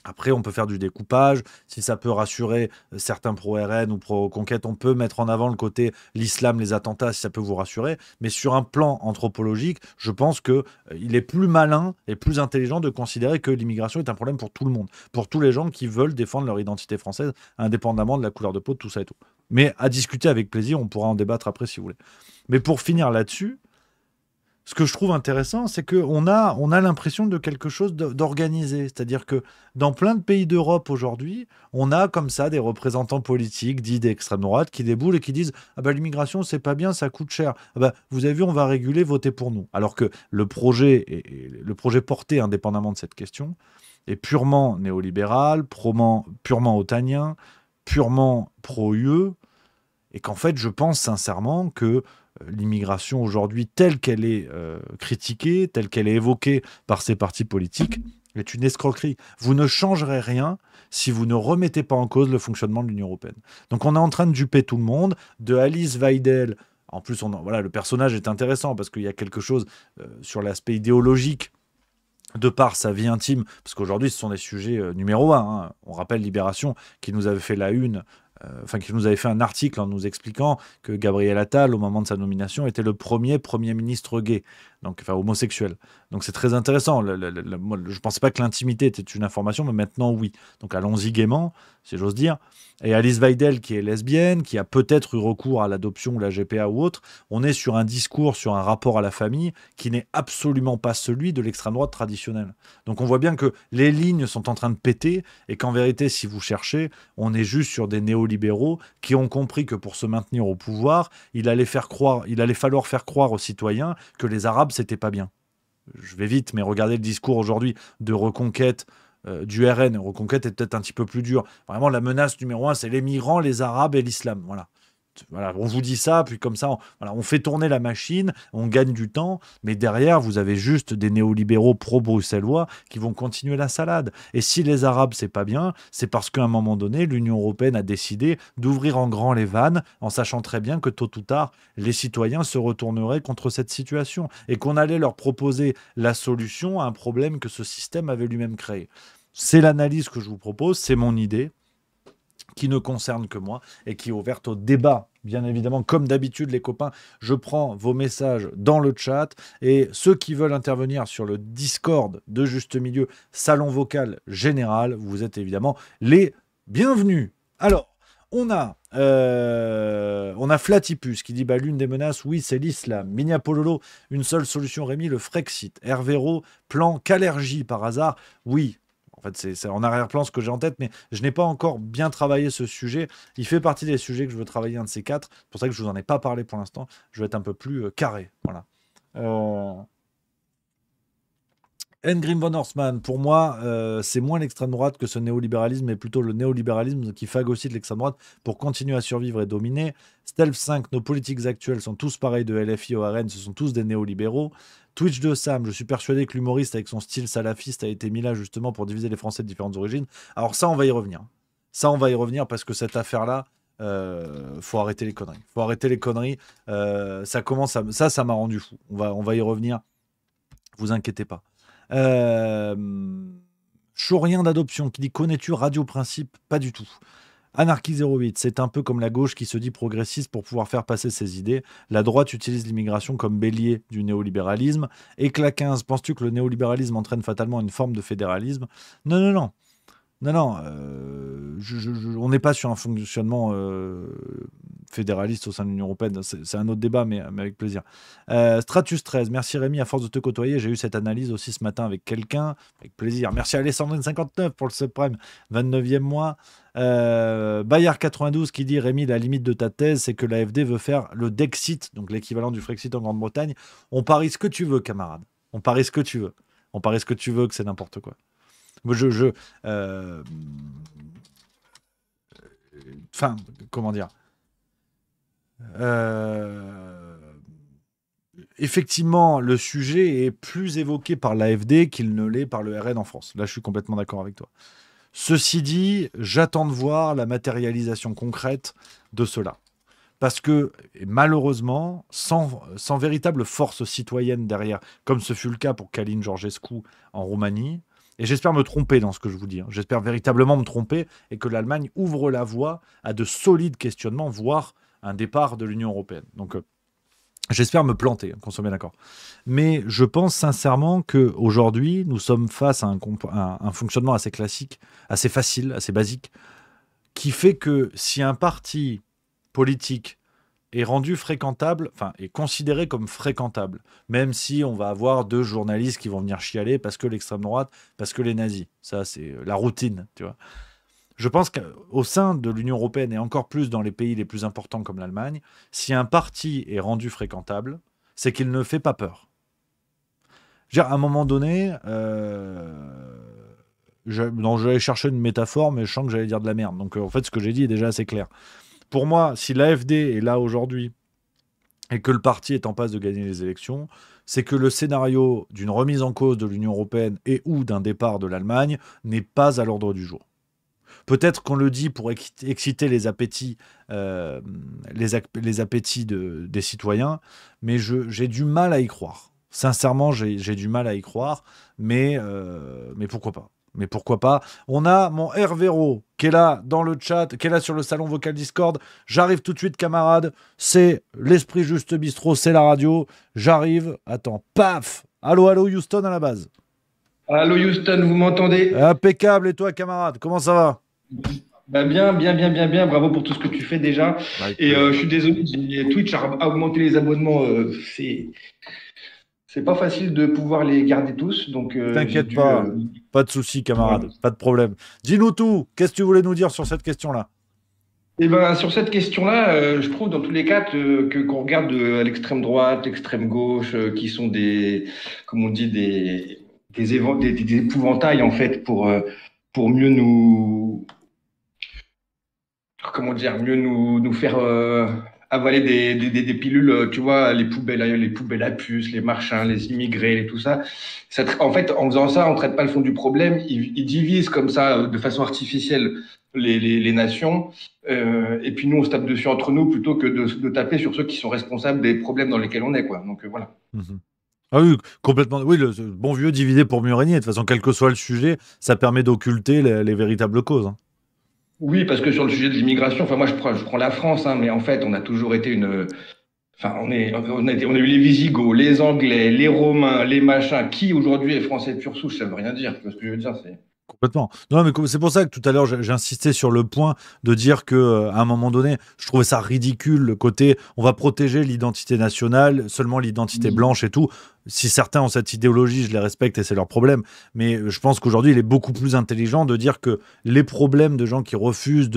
Après, on peut faire du découpage. Si ça peut rassurer certains pro-RN ou pro-Conquête, on peut mettre en avant le côté l'islam, les attentats, si ça peut vous rassurer. Mais sur un plan anthropologique, je pense qu'il est plus malin et plus intelligent de considérer que l'immigration est un problème pour tout le monde, pour tous les gens qui veulent défendre leur identité française, indépendamment de la couleur de peau, de tout ça et tout. Mais à discuter avec plaisir, on pourra en débattre après si vous voulez. Mais pour finir là-dessus, ce que je trouve intéressant, c'est qu'on a l'impression de quelque chose d'organisé. C'est-à-dire que dans plein de pays d'Europe aujourd'hui, on a comme ça des représentants politiques dits d'extrême droite qui déboulent et qui disent « Ah ben l'immigration, c'est pas bien, ça coûte cher. Ah ben, vous avez vu, on va réguler, votez pour nous. » Alors que le projet porté indépendamment de cette question est purement néolibéral, purement otanien, purement pro-UE, et qu'en fait, je pense sincèrement que l'immigration aujourd'hui, telle qu'elle est critiquée, telle qu'elle est évoquée par ces partis politiques, est une escroquerie. Vous ne changerez rien si vous ne remettez pas en cause le fonctionnement de l'Union européenne. Donc on est en train de duper tout le monde, de Alice Weidel. En plus, le personnage est intéressant parce qu'il y a quelque chose sur l'aspect idéologique de par sa vie intime, parce qu'aujourd'hui ce sont des sujets numéro 1. Hein. On rappelle Libération qui nous avait fait la une, qui nous avait fait un article en nous expliquant que Gabriel Attal, au moment de sa nomination, était le premier ministre gay, donc homosexuel. Donc c'est très intéressant. Moi, je ne pensais pas que l'intimité était une information, mais maintenant oui. Donc allons-y gaiement, si j'ose dire. Et Alice Weidel, qui est lesbienne, qui a peut-être eu recours à l'adoption ou la GPA ou autre, on est sur un discours, sur un rapport à la famille qui n'est absolument pas celui de l'extrême droite traditionnelle. Donc on voit bien que les lignes sont en train de péter et qu'en vérité, si vous cherchez, on est juste sur des néolibéraux qui ont compris que pour se maintenir au pouvoir, il allait falloir faire croire aux citoyens que les Arabes, c'était pas bien. Je vais vite, mais regardez le discours aujourd'hui de Reconquête, du RN. Reconquête est peut-être un petit peu plus dur. Vraiment, la menace numéro 1, c'est les migrants, les Arabes et l'islam. Voilà. On vous dit ça, puis comme ça, on fait tourner la machine, on gagne du temps, mais derrière, vous avez juste des néolibéraux pro-bruxellois qui vont continuer la salade. Et si les Arabes, c'est pas bien, c'est parce qu'à un moment donné, l'Union européenne a décidé d'ouvrir en grand les vannes, en sachant très bien que tôt ou tard, les citoyens se retourneraient contre cette situation et qu'on allait leur proposer la solution à un problème que ce système avait lui-même créé. C'est l'analyse que je vous propose, c'est mon idée. qui ne concerne que moi et qui est ouverte au débat. Bien évidemment, comme d'habitude, les copains, je prends vos messages dans le chat et ceux qui veulent intervenir sur le Discord de Juste Milieu, salon vocal général, vous êtes évidemment les bienvenus. Alors, on a Flatipus qui dit l'une des menaces, oui, c'est l'islam. Miniapololo, une seule solution, Rémi, le Frexit. Hervéro, plan qu'allergie par hasard, oui. En fait, c'est en arrière-plan ce que j'ai en tête, mais je n'ai pas encore bien travaillé ce sujet. Il fait partie des sujets que je veux travailler, un de ces quatre. C'est pour ça que je ne vous en ai pas parlé pour l'instant. Je vais être un peu plus carré. Voilà. Engrim von Horstmann, pour moi, c'est moins l'extrême droite que ce néolibéralisme, mais plutôt le néolibéralisme qui phagocyte l'extrême droite pour continuer à survivre et dominer. Stealth 5, nos politiques actuels sont tous pareils de LFI au RN, ce sont tous des néolibéraux. Twitch de Sam, je suis persuadé que l'humoriste avec son style salafiste a été mis là justement pour diviser les Français de différentes origines. Alors ça, on va y revenir. Ça, on va y revenir parce que cette affaire-là, faut arrêter les conneries. Faut arrêter les conneries. Ça commence à... Ça m'a rendu fou. On va y revenir. Vous inquiétez pas. Chaurien d'adoption qui dit connais-tu Radio Principe? Pas du tout. Anarchy 08, c'est un peu comme la gauche qui se dit progressiste pour pouvoir faire passer ses idées. La droite utilise l'immigration comme bélier du néolibéralisme. Éclat 15, penses-tu que le néolibéralisme entraîne fatalement une forme de fédéralisme? Non, non, non. Non, non, on n'est pas sur un fonctionnement fédéraliste au sein de l'Union européenne. C'est un autre débat, mais avec plaisir. Stratus 13, merci Rémi, à force de te côtoyer, j'ai eu cette analyse aussi ce matin avec quelqu'un, avec plaisir. Merci Alessandrine 59 pour le subprime, 29e mois. Bayard 92 qui dit Rémi, la limite de ta thèse, c'est que l'AfD veut faire le Dexit, donc l'équivalent du Frexit en Grande-Bretagne. On parie ce que tu veux, camarade. On parie ce que tu veux. On parie ce que tu veux, que c'est n'importe quoi. Enfin, comment dire, effectivement, le sujet est plus évoqué par l'AfD qu'il ne l'est par le RN en France. Là, je suis complètement d'accord avec toi. Ceci dit, j'attends de voir la matérialisation concrète de cela. Parce que, malheureusement, sans véritable force citoyenne derrière, comme ce fut le cas pour Călin Georgescu en Roumanie, et j'espère me tromper dans ce que je vous dis. Hein. J'espère véritablement me tromper et que l'Allemagne ouvre la voie à de solides questionnements, voire un départ de l'Union européenne. Donc, j'espère me planter, qu'on soit bien d'accord. Mais je pense sincèrement qu'aujourd'hui, nous sommes face à un fonctionnement assez classique, assez facile, assez basique, qui fait que si un parti politique est rendu fréquentable, enfin, est considéré comme fréquentable, même si on va avoir 2 journalistes qui vont venir chialer parce que l'extrême droite, parce que les nazis. Ça, c'est la routine, tu vois. Je pense qu'au sein de l'Union européenne et encore plus dans les pays les plus importants comme l'Allemagne, si un parti est rendu fréquentable, c'est qu'il ne fait pas peur. À un moment donné, j'allais chercher une métaphore, mais je sens que j'allais dire de la merde. Donc en fait, ce que j'ai dit est déjà assez clair. Pour moi, si l'AfD est là aujourd'hui et que le parti est en passe de gagner les élections, c'est que le scénario d'une remise en cause de l'Union européenne et ou d'un départ de l'Allemagne n'est pas à l'ordre du jour. Peut-être qu'on le dit pour exciter les appétits, les appétits des citoyens, mais j'ai du mal à y croire. Sincèrement, j'ai du mal à y croire, mais pourquoi pas? Mais pourquoi pas? On a mon Hervéro qui est là dans le chat, qui est là sur le salon vocal Discord. J'arrive tout de suite, camarades. C'est l'Esprit Juste Bistrot, c'est la radio. J'arrive. Attends, paf! Allô, allô, Houston à la base. Allô, Houston, vous m'entendez? Impeccable. Et toi, camarade, comment ça va? Bien. Bravo pour tout ce que tu fais déjà. Et je suis désolé, Twitch a augmenté les abonnements. C'est pas facile de pouvoir les garder tous, donc t'inquiète pas, pas de souci, camarade, ouais. Pas de problème. Dis-nous tout, qu'est-ce que tu voulais nous dire sur cette question-là? Eh ben, sur cette question-là, je trouve dans tous les cas qu'on regarde l'extrême droite, l'extrême gauche, qui sont comme on dit, des épouvantails en fait pour mieux nous, comment dire, mieux nous faire avaler des pilules, tu vois, les poubelles à puces, les marchins, les immigrés, tout ça. En fait, en faisant ça, on traite pas le fond du problème. Ils divisent comme ça, de façon artificielle, les nations. Et puis nous, on se tape dessus entre nous plutôt que de taper sur ceux qui sont responsables des problèmes dans lesquels on est, quoi. Donc voilà. Mmh. Ah oui, complètement. Oui, le bon vieux diviser pour mieux régner. De toute façon, quel que soit le sujet, ça permet d'occulter les véritables causes. Hein. Oui, parce que sur le sujet de l'immigration, enfin moi je prends la France, hein, mais en fait on a toujours été une, enfin on a eu les Visigoths, les Anglais, les Romains, les machins. Qui aujourd'hui est français de pure souche, ça veut rien dire. Tu vois ce que je veux dire, c'est. Complètement. Non, mais c'est pour ça que tout à l'heure, j'ai insisté sur le point de dire que, à un moment donné, je trouvais ça ridicule, le côté on va protéger l'identité nationale, seulement l'identité blanche et tout. Si certains ont cette idéologie, je les respecte et c'est leur problème. Mais je pense qu'aujourd'hui, il est beaucoup plus intelligent de dire que les problèmes de gens qui refusent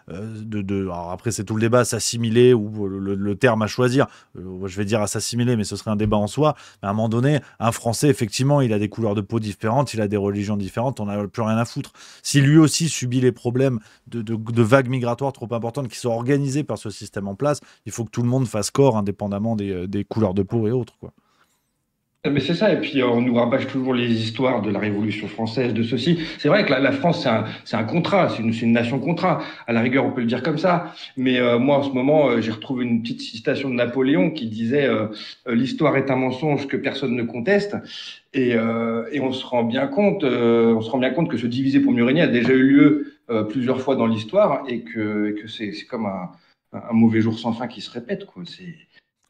alors après, c'est tout le débat, s'assimiler ou le terme à choisir. Je vais dire à s'assimiler, mais ce serait un débat en soi. Mais à un moment donné, un Français, effectivement, il a des couleurs de peau différentes, il a des religions différentes, on n'a plus rien à foutre. Si lui aussi subit les problèmes de vagues migratoires trop importantes qui sont organisées par ce système en place, il faut que tout le monde fasse corps, indépendamment des couleurs de peau et autres, quoi. Mais c'est ça, et puis on nous rabâche toujours les histoires de la Révolution française, de ceci. C'est vrai que la France, c'est un contrat, c'est une nation contrat. À la rigueur, on peut le dire comme ça. Mais moi, en ce moment, j'ai retrouvé une petite citation de Napoléon qui disait l'histoire est un mensonge que personne ne conteste. Et on se rend bien compte, que se diviser pour mieux régner a déjà eu lieu plusieurs fois dans l'histoire et que c'est comme un mauvais jour sans fin qui se répète, quoi.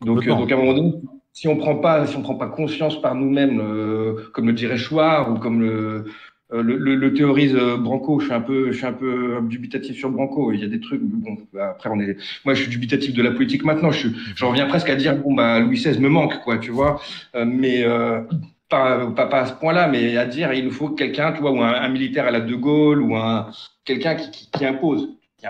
Donc à un moment donné, si on prend pas conscience par nous-mêmes, comme le dirait Chouard ou comme le théorise Branco, je suis un peu dubitatif sur Branco. Il y a des trucs, bon, après moi je suis dubitatif de la politique maintenant. J'en reviens presque à dire bon bah Louis XVI me manque, quoi, tu vois. Mais pas à ce point-là, mais à dire il nous faut quelqu'un, tu vois, ou un militaire à la De Gaulle ou quelqu'un qui impose. Qui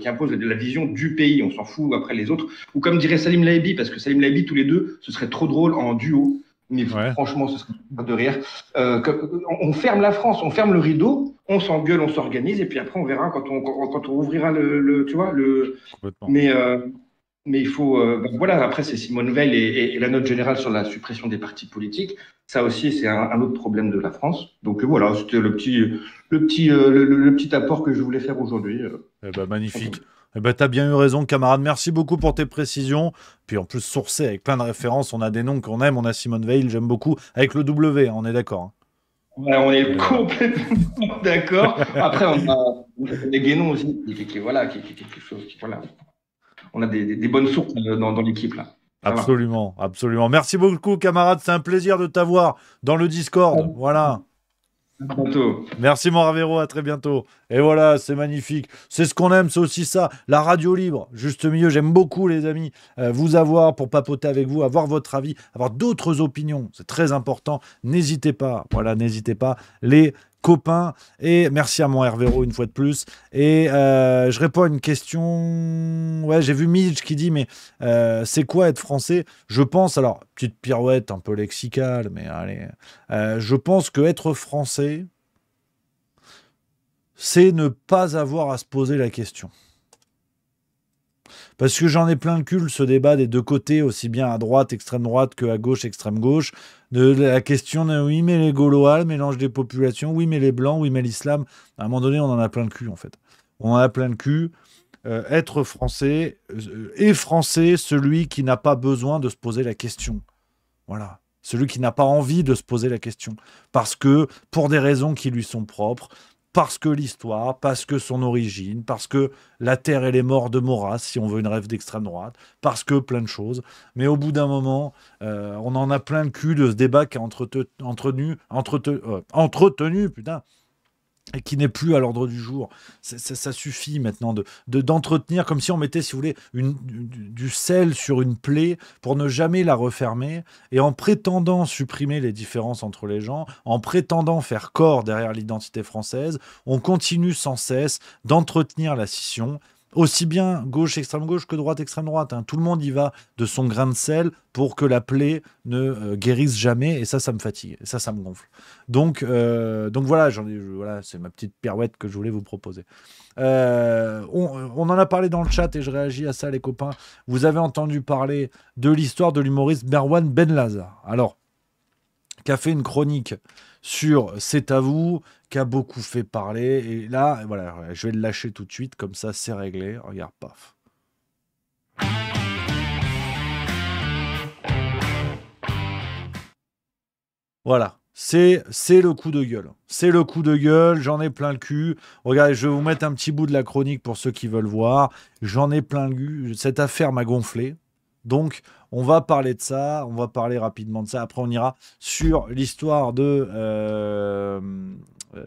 impose la vision du pays. On s'en fout après les autres. Ou comme dirait Salim Laïbi, parce que Salim Laïbi, tous les deux, ce serait trop drôle en duo. Mais franchement, ce serait de rire. On ferme la France, on ferme le rideau, on s'engueule, on s'organise, et puis après on verra quand on ouvrira tu vois, mais il faut, voilà, après c'est Simone Veil et la note générale sur la suppression des partis politiques. Ça aussi, c'est un autre problème de la France. Donc voilà, c'était le petit apport que je voulais faire aujourd'hui. Eh ben, magnifique. Eh ben, t'as bien eu raison, camarade. Merci beaucoup pour tes précisions. Puis en plus, sourcé avec plein de références. On a des noms qu'on aime. On a Simone Veil, j'aime beaucoup. Avec le W, hein, on est d'accord. Hein. Ouais, on est complètement d'accord. Après, on a des Guénon aussi, voilà, qui quelque chose. Voilà. On a des bonnes sources dans l'équipe, là. Absolument, absolument. Merci beaucoup, camarade. C'est un plaisir de t'avoir dans le Discord. Voilà. À bientôt. Merci, mon Ravero. À très bientôt. Et voilà, c'est magnifique. C'est ce qu'on aime, c'est aussi ça. La radio libre, juste milieu. J'aime beaucoup, les amis, vous avoir pour papoter avec vous, avoir votre avis, avoir d'autres opinions. C'est très important. N'hésitez pas. Voilà, n'hésitez pas. Les copains. Et merci à mon Hervéro une fois de plus. Et je réponds à une question. Ouais, j'ai vu Midge qui dit, mais c'est quoi être français? Je pense, alors, petite pirouette un peu lexicale, mais allez. Je pense que être français, c'est ne pas avoir à se poser la question. Parce que j'en ai plein le cul, ce débat des deux côtés, aussi bien à droite, extrême droite, que à gauche, extrême gauche, de la question de oui, mais les Gaulois, le mélange des populations, oui, mais les Blancs, oui, mais l'islam. À un moment donné, on en a plein le cul, en fait. On en a plein le cul. Être français, et français, celui qui n'a pas besoin de se poser la question. Voilà. Celui qui n'a pas envie de se poser la question. Parce que, pour des raisons qui lui sont propres, parce que l'histoire, parce que son origine, parce que la terre et les morts de Maurras, si on veut une rêve d'extrême droite, parce que plein de choses. Mais au bout d'un moment, on en a plein le cul de ce débat qui est entretenu, putain, et qui n'est plus à l'ordre du jour. Ça suffit maintenant d'entretenir, comme si on mettait, si vous voulez, du sel sur une plaie pour ne jamais la refermer, et en prétendant supprimer les différences entre les gens, en prétendant faire corps derrière l'identité française, on continue sans cesse d'entretenir la scission, aussi bien gauche, extrême gauche que droite, extrême droite. Hein. Tout le monde y va de son grain de sel pour que la plaie ne guérisse jamais. Et ça me fatigue. Et ça me gonfle. Donc voilà, voilà, c'est ma petite pirouette que je voulais vous proposer. On en a parlé dans le chat et je réagis à ça, les copains. Vous avez entendu parler de l'histoire de l'humoriste Merwan Benlazar. Alors, qui a fait une chronique sur C'est à vous, qui a beaucoup fait parler. Et là, voilà, je vais le lâcher tout de suite, comme ça, c'est réglé. Regarde, paf. Voilà, c'est le coup de gueule. C'est le coup de gueule, j'en ai plein le cul. Regardez, je vais vous mettre un petit bout de la chronique pour ceux qui veulent voir. J'en ai plein le cul. Cette affaire m'a gonflé. Donc, on va parler de ça. On va parler rapidement de ça. Après, on ira sur l'histoire de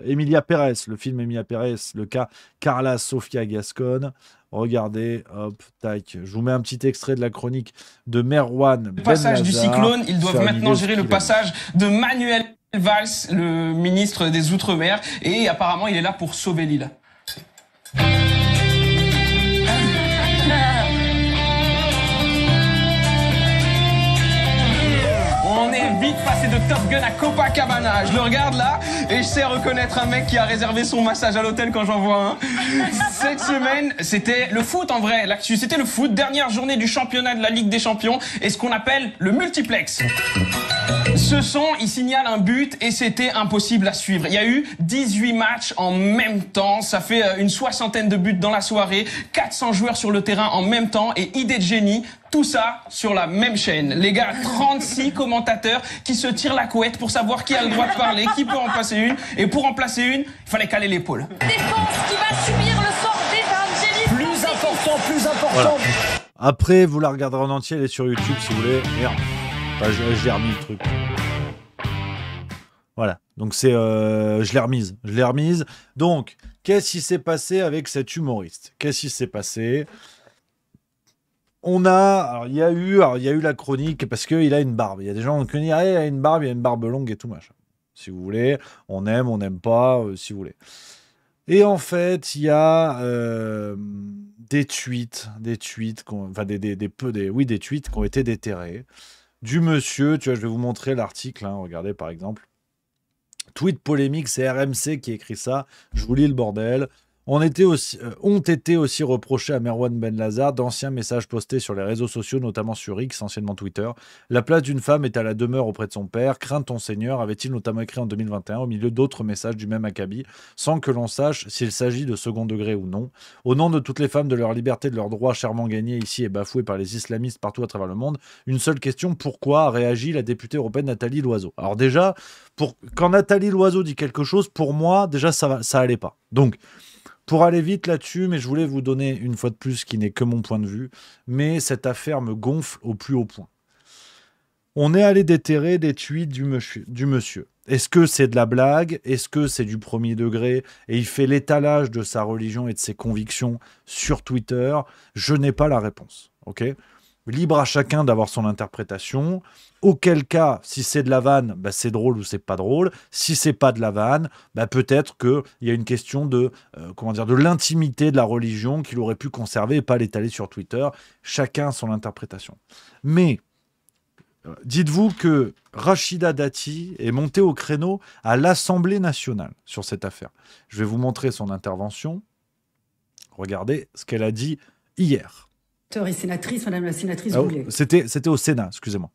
Emilia Pérez, le film Emilia Pérez, le cas Carla Sofia Gascon. Regardez, hop, tac. Je vous mets un petit extrait de la chronique de Merwan Le passage du Benlazar. cyclone, ils doivent Faire une maintenant idée de gérer ce le qu'il a passage de Manuel Valls, le ministre des Outre-mer, et apparemment il est là pour sauver l'île. On est vite passé de Top Gun à Copacabana. Je le regarde là et je sais reconnaître un mec qui a réservé son massage à l'hôtel quand j'en vois un. Cette semaine, c'était le foot en vrai. L'actu, c'était le foot. Dernière journée du championnat de la Ligue des Champions et ce qu'on appelle le multiplex. Ce son, il signale un but et c'était impossible à suivre. Il y a eu 18 matchs en même temps. Ça fait une 60aine de buts dans la soirée. 400 joueurs sur le terrain en même temps et idée de génie. Tout ça sur la même chaîne. Les gars, 36 commentateurs qui se tirent la couette pour savoir qui a le droit de parler, qui peut en placer une. Et pour en placer une, il fallait caler l'épaule. Défense qui va subir le sort d'Evangélie. Plus important. Voilà. Après, vous la regarderez en entier, elle est sur YouTube si vous voulez. Merde. Enfin, j'ai remis le truc. Voilà. Donc c'est, je l'ai remise. Donc, qu'est-ce qui s'est passé avec cet humoriste? Qu'est-ce qui s'est passé? Alors, il y a eu la chronique parce qu'il a une barbe. Il y a des gens qui disent, ah, il a une barbe longue et tout machin. Si vous voulez, on n'aime pas, si vous voulez. Et en fait, il y a des tweets qui ont été déterrés du monsieur. Tu vois, je vais vous montrer l'article. Hein, regardez par exemple. Tweet polémique, c'est RMC qui écrit ça. Je vous lis le bordel. Ont été aussi reprochés à Merwan Benlazar d'anciens messages postés sur les réseaux sociaux, notamment sur X, anciennement Twitter. La place d'une femme est à la demeure auprès de son père. Crains ton Seigneur, avait-il notamment écrit en 2021, au milieu d'autres messages du même acabit, sans que l'on sache s'il s'agit de second degré ou non. Au nom de toutes les femmes, de leur liberté, de leurs droits chèrement gagnés ici et bafoués par les islamistes partout à travers le monde, une seule question, pourquoi a réagi la députée européenne Nathalie Loiseau? Alors déjà, quand Nathalie Loiseau dit quelque chose, pour moi, déjà, ça allait pas. Donc, pour aller vite là-dessus, mais je voulais vous donner une fois de plus ce qui n'est que mon point de vue, mais cette affaire me gonfle au plus haut point. On est allé déterrer des tweets du monsieur. Est-ce que c'est de la blague? Est-ce que c'est du premier degré? Et il fait l'étalage de sa religion et de ses convictions sur Twitter? Je n'ai pas la réponse. Ok ? Libre à chacun d'avoir son interprétation. Auquel cas, si c'est de la vanne, bah c'est drôle ou c'est pas drôle. Si c'est pas de la vanne, bah peut-être qu'il y a une question de l'intimité de la religion qu'il aurait pu conserver et pas l'étaler sur Twitter. Chacun son interprétation. Mais dites-vous que Rachida Dati est montée au créneau à l'Assemblée nationale sur cette affaire. Je vais vous montrer son intervention. Regardez ce qu'elle a dit hier. Et sénatrice, madame la sénatrice Goulet. C'était au Sénat, excusez-moi.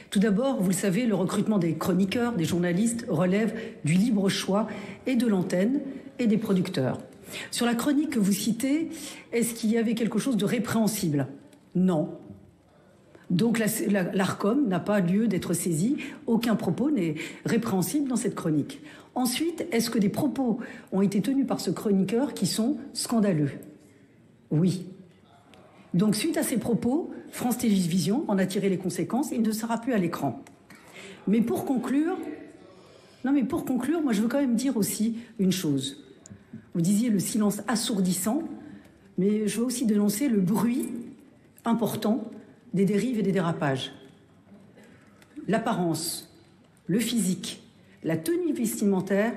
Tout d'abord, vous le savez, le recrutement des chroniqueurs, des journalistes relève du libre choix et de l'antenne et des producteurs. Sur la chronique que vous citez, est-ce qu'il y avait quelque chose de répréhensible? Non. Donc l'ARCOM n'a pas lieu d'être saisi. Aucun propos n'est répréhensible dans cette chronique. Ensuite, est-ce que des propos ont été tenus par ce chroniqueur qui sont scandaleux? Oui. Donc, suite à ces propos, France Télévisions en a tiré les conséquences et il ne sera plus à l'écran. Mais pour conclure, moi, je veux quand même dire aussi une chose. Vous disiez le silence assourdissant, mais je veux aussi dénoncer le bruit important des dérives et des dérapages. L'apparence, le physique, la tenue vestimentaire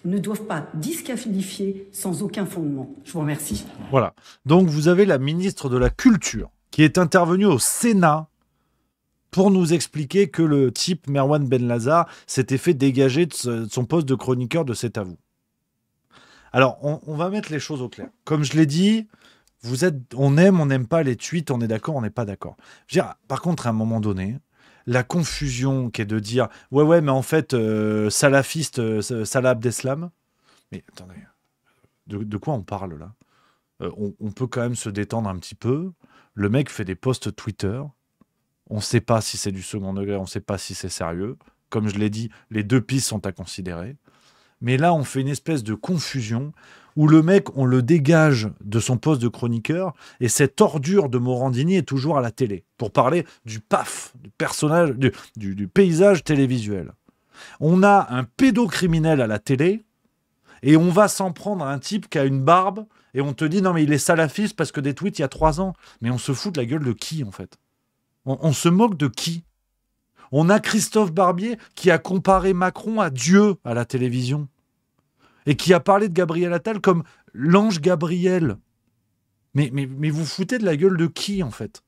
ne doivent pas disqualifier sans aucun fondement. Je vous remercie. Voilà. Donc, vous avez la ministre de la Culture qui est intervenue au Sénat pour nous expliquer que le type Merwan Benlazar s'était fait dégager de son poste de chroniqueur de C'est à vous. Alors, on va mettre les choses au clair. Comme je l'ai dit, on n'aime pas les tweets, on est d'accord, on n'est pas d'accord. Je veux dire, par contre, à un moment donné, la confusion qui est de dire ouais mais en fait salafiste Salah Abdeslam, mais attendez, de quoi on parle là? On peut quand même se détendre un petit peu. Le mec fait des posts Twitter, on sait pas si c'est du second degré, on sait pas si c'est sérieux. comme je l'ai dit, les deux pistes sont à considérer. Mais là, on fait une espèce de confusion où le mec, on le dégage de son poste de chroniqueur et cette ordure de Morandini est toujours à la télé pour parler du PAF, du personnage, du paysage télévisuel. On a un pédocriminel à la télé et on va s'en prendre à un type qui a une barbe et on te dit non mais il est salafiste parce que des tweets il y a 3 ans. Mais on se fout de la gueule de qui en fait? On se moque de qui? On a Christophe Barbier qui a comparé Macron à Dieu à la télévision et qui a parlé de Gabriel Attal comme l'ange Gabriel. Mais vous foutez de la gueule de qui, en fait?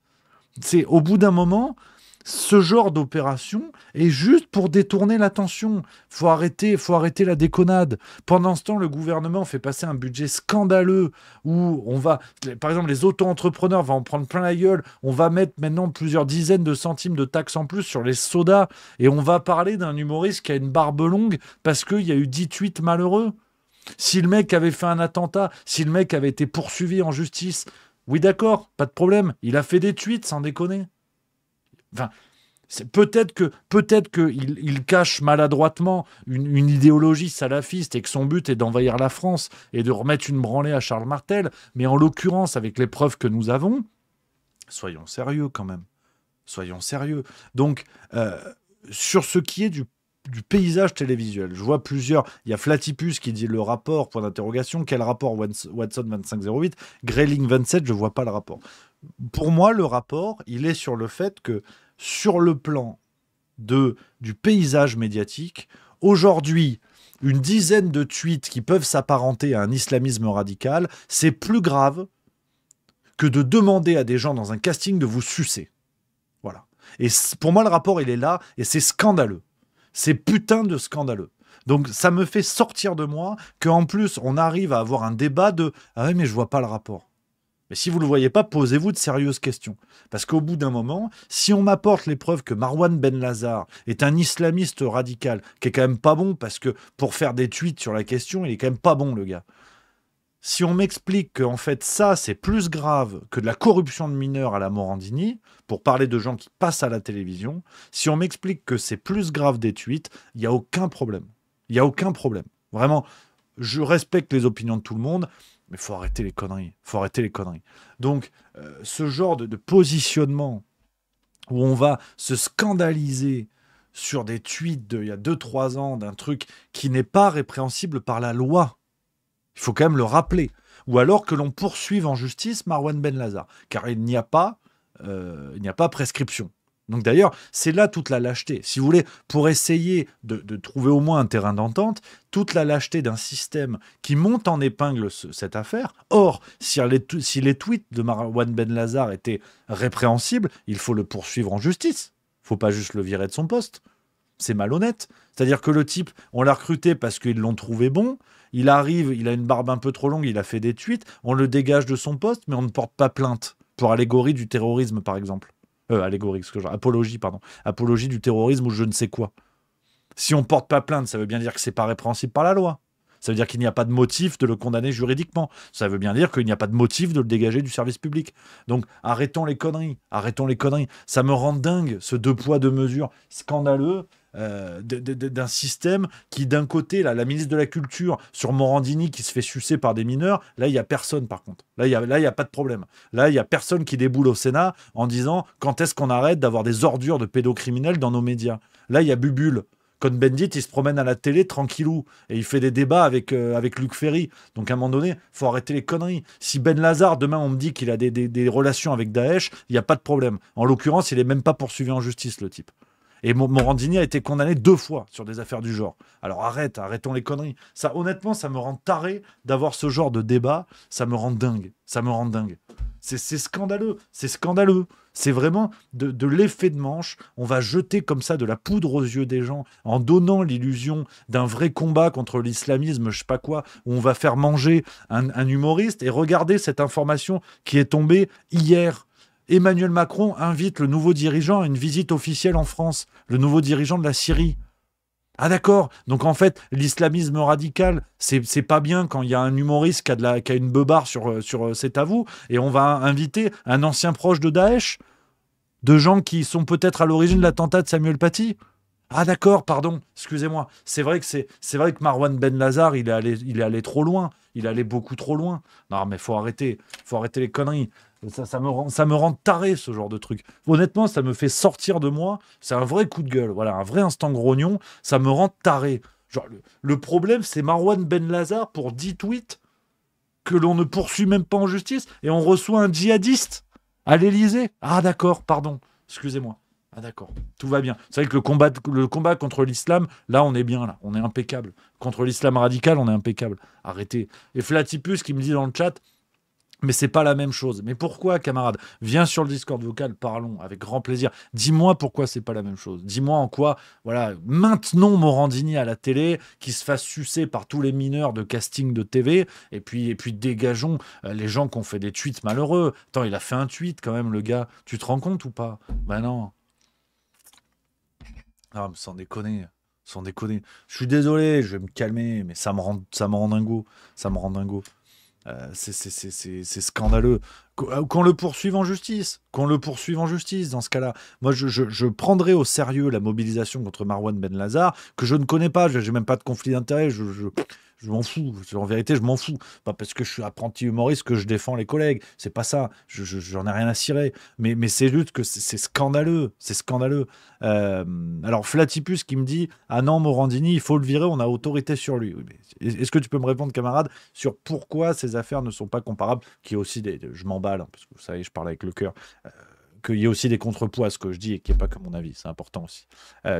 C'est au bout d'un moment, ce genre d'opération est juste pour détourner l'attention. Faut arrêter la déconnade. Pendant ce temps, le gouvernement fait passer un budget scandaleux où on va, par exemple, les auto-entrepreneurs vont en prendre plein la gueule. On va mettre maintenant plusieurs dizaines de centimes de taxes en plus sur les sodas et on va parler d'un humoriste qui a une barbe longue parce qu'il y a eu 10 tweets malheureux. Si le mec avait fait un attentat, si le mec avait été poursuivi en justice, oui d'accord, pas de problème. Il a fait des tweets, sans déconner. Enfin, peut-être qu'il cache maladroitement une idéologie salafiste et que son but est d'envahir la France et de remettre une branlée à Charles Martel. Mais en l'occurrence, avec les preuves que nous avons, soyons sérieux quand même. Soyons sérieux. Donc, sur ce qui est du paysage télévisuel. Je vois plusieurs. Il y a Flatipus qui dit le rapport, point d'interrogation. Quel rapport Watson 2508, Grayling 27, je ne vois pas le rapport. Pour moi, le rapport, il est sur le fait que, sur le plan du paysage médiatique, aujourd'hui, une dizaine de tweets qui peuvent s'apparenter à un islamisme radical, c'est plus grave que de demander à des gens dans un casting de vous sucer. Voilà. Et pour moi, le rapport, il est là, et c'est scandaleux. C'est putain de scandaleux. Donc ça me fait sortir de moi qu'en plus on arrive à avoir un débat de « Ah oui mais je vois pas le rapport ». Mais si vous ne le voyez pas, posez-vous de sérieuses questions. Parce qu'au bout d'un moment, si on m'apporte les preuves que Marwan Ben Lazar est un islamiste radical, qui est quand même pas bon, parce que pour faire des tweets sur la question, il est quand même pas bon le gars. Si on m'explique qu'en fait ça, c'est plus grave que de la corruption de mineurs à la Morandini, pour parler de gens qui passent à la télévision, si on m'explique que c'est plus grave des tweets, il n'y a aucun problème. Il n'y a aucun problème. Vraiment, je respecte les opinions de tout le monde, mais il faut arrêter les conneries. Faut arrêter les conneries. Donc, ce genre de positionnement où on va se scandaliser sur des tweets d'il y a 2-3 ans, d'un truc qui n'est pas répréhensible par la loi, il faut quand même le rappeler. Ou alors que l'on poursuive en justice Marwan Ben Lazar. Car il n'y a pas prescription. Donc d'ailleurs, c'est là toute la lâcheté. Si vous voulez, pour essayer de trouver au moins un terrain d'entente, toute la lâcheté d'un système qui monte en épingle cette affaire. Or, si les tweets de Marwan Ben Lazar étaient répréhensibles, il faut le poursuivre en justice. Il ne faut pas juste le virer de son poste. C'est malhonnête. C'est-à-dire que le type, on l'a recruté parce qu'ils l'ont trouvé bon. Il arrive, il a une barbe un peu trop longue, il a fait des tweets, on le dégage de son poste, mais on ne porte pas plainte pour allégorie du terrorisme, par exemple. Apologie du terrorisme ou je ne sais quoi. Si on ne porte pas plainte, ça veut bien dire que c'est pas répréhensible par la loi. Ça veut dire qu'il n'y a pas de motif de le condamner juridiquement. Ça veut bien dire qu'il n'y a pas de motif de le dégager du service public. Donc arrêtons les conneries. Arrêtons les conneries. Ça me rend dingue, ce 2 poids 2 mesures scandaleux d'un système qui, d'un côté, là, la ministre de la Culture sur Morandini qui se fait sucer par des mineurs, là, il n'y a personne par contre. Là, il y a pas de problème. Là, il n'y a personne qui déboule au Sénat en disant quand est-ce qu'on arrête d'avoir des ordures de pédocriminels dans nos médias. Là, il y a Bubule. Cohn-Bendit, il se promène à la télé tranquillou et il fait des débats avec Luc Ferry. Donc à un moment donné, il faut arrêter les conneries. Si Ben Lazar, demain, on me dit qu'il a des relations avec Daesh, il n'y a pas de problème. En l'occurrence, il n'est même pas poursuivi en justice, le type. Et Morandini a été condamné 2 fois sur des affaires du genre. Alors arrêtons les conneries. Ça, honnêtement, ça me rend taré d'avoir ce genre de débat. Ça me rend dingue. C'est scandaleux. C'est scandaleux. C'est vraiment de l'effet de manche. On va jeter comme ça de la poudre aux yeux des gens en donnant l'illusion d'un vrai combat contre l'islamisme, je sais pas quoi, où on va faire manger un humoriste. Et regardez cette information qui est tombée hier. Emmanuel Macron invite le nouveau dirigeant à une visite officielle en France, le nouveau dirigeant de la Syrie. Ah d'accord, donc en fait, l'islamisme radical, c'est pas bien quand il y a un humoriste qui a une beubare sur C'est à vous, et on va inviter un ancien proche de Daesh, de gens qui sont peut-être à l'origine de l'attentat de Samuel Paty. Ah d'accord, pardon, excusez-moi. C'est vrai que Marwan Ben Lazar, il est allé trop loin. Il est allé beaucoup trop loin. Non, mais faut arrêter les conneries. Ça me rend taré, ce genre de truc. Honnêtement, ça me fait sortir de moi. C'est un vrai coup de gueule. Voilà, un vrai instant grognon. Ça me rend taré. Genre, le problème, c'est Marwan Ben Lazar pour 10 tweets que l'on ne poursuit même pas en justice et on reçoit un djihadiste à l'Élysée. Ah d'accord, pardon, excusez-moi. Ah d'accord, tout va bien. C'est vrai que le combat contre l'islam, là on est bien, là, on est impeccable. Contre l'islam radical, on est impeccable. Arrêtez. Et Flatipus qui me dit dans le chat, mais c'est pas la même chose. Mais pourquoi, camarade? Viens sur le Discord vocal, parlons avec grand plaisir. Dis-moi pourquoi c'est pas la même chose. Dis-moi en quoi, voilà, maintenons Morandini à la télé, qui se fasse sucer par tous les mineurs de casting de TV, et puis dégageons les gens qui ont fait des tweets malheureux. Attends, il a fait un tweet quand même, le gars. Tu te rends compte ou pas? Ben non. Ah, mais sans déconner. Sans déconner. Je suis désolé, je vais me calmer, mais ça me rend dingo. Ça me rend dingo. C'est scandaleux. Qu'on le poursuive en justice. Qu'on le poursuive en justice dans ce cas-là. Moi, je prendrai au sérieux la mobilisation contre Marwan Ben Lazar, que je ne connais pas. Je n'ai même pas de conflit d'intérêt. Je m'en fous. En vérité, je m'en fous. Pas parce que je suis apprenti humoriste que je défends les collègues. C'est pas ça. J'en ai rien à cirer. Mais c'est juste que c'est scandaleux. C'est scandaleux. Alors, Flatipus qui me dit « Ah non, Morandini, il faut le virer, on a autorité sur lui. » Oui, est-ce que tu peux me répondre, camarade, sur pourquoi ces affaires ne sont pas comparables? Qu'il y ait aussi je m'emballe, hein, parce que vous savez, je parle avec le cœur. Qu'il y ait aussi des contrepoids à ce que je dis et qu'il n'y ait pas que mon avis. C'est important aussi.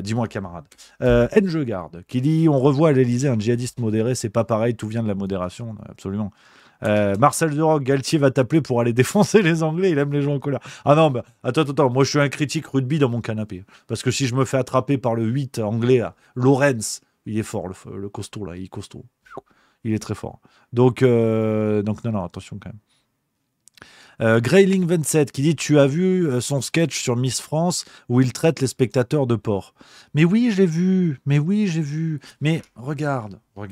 Dis-moi, camarade. Engegarde, qui dit « On revoit à l'Élysée un djihadiste modéré, c'est pas pareil, tout vient de la modération. » Absolument. Marcel Duroc, Galtier va t'appeler pour aller défoncer les Anglais, il aime les gens en colère. Ah non, bah, attends, moi je suis un critique rugby dans mon canapé. Parce que si je me fais attraper par le 8 anglais, là, Lawrence, il est fort, le costaud, là, il est costaud. Il est très fort. Donc non, attention quand même. Grayling27 qui dit « Tu as vu son sketch sur Miss France où il traite les spectateurs de porc ?» Mais oui, j'ai vu. Mais regarde. On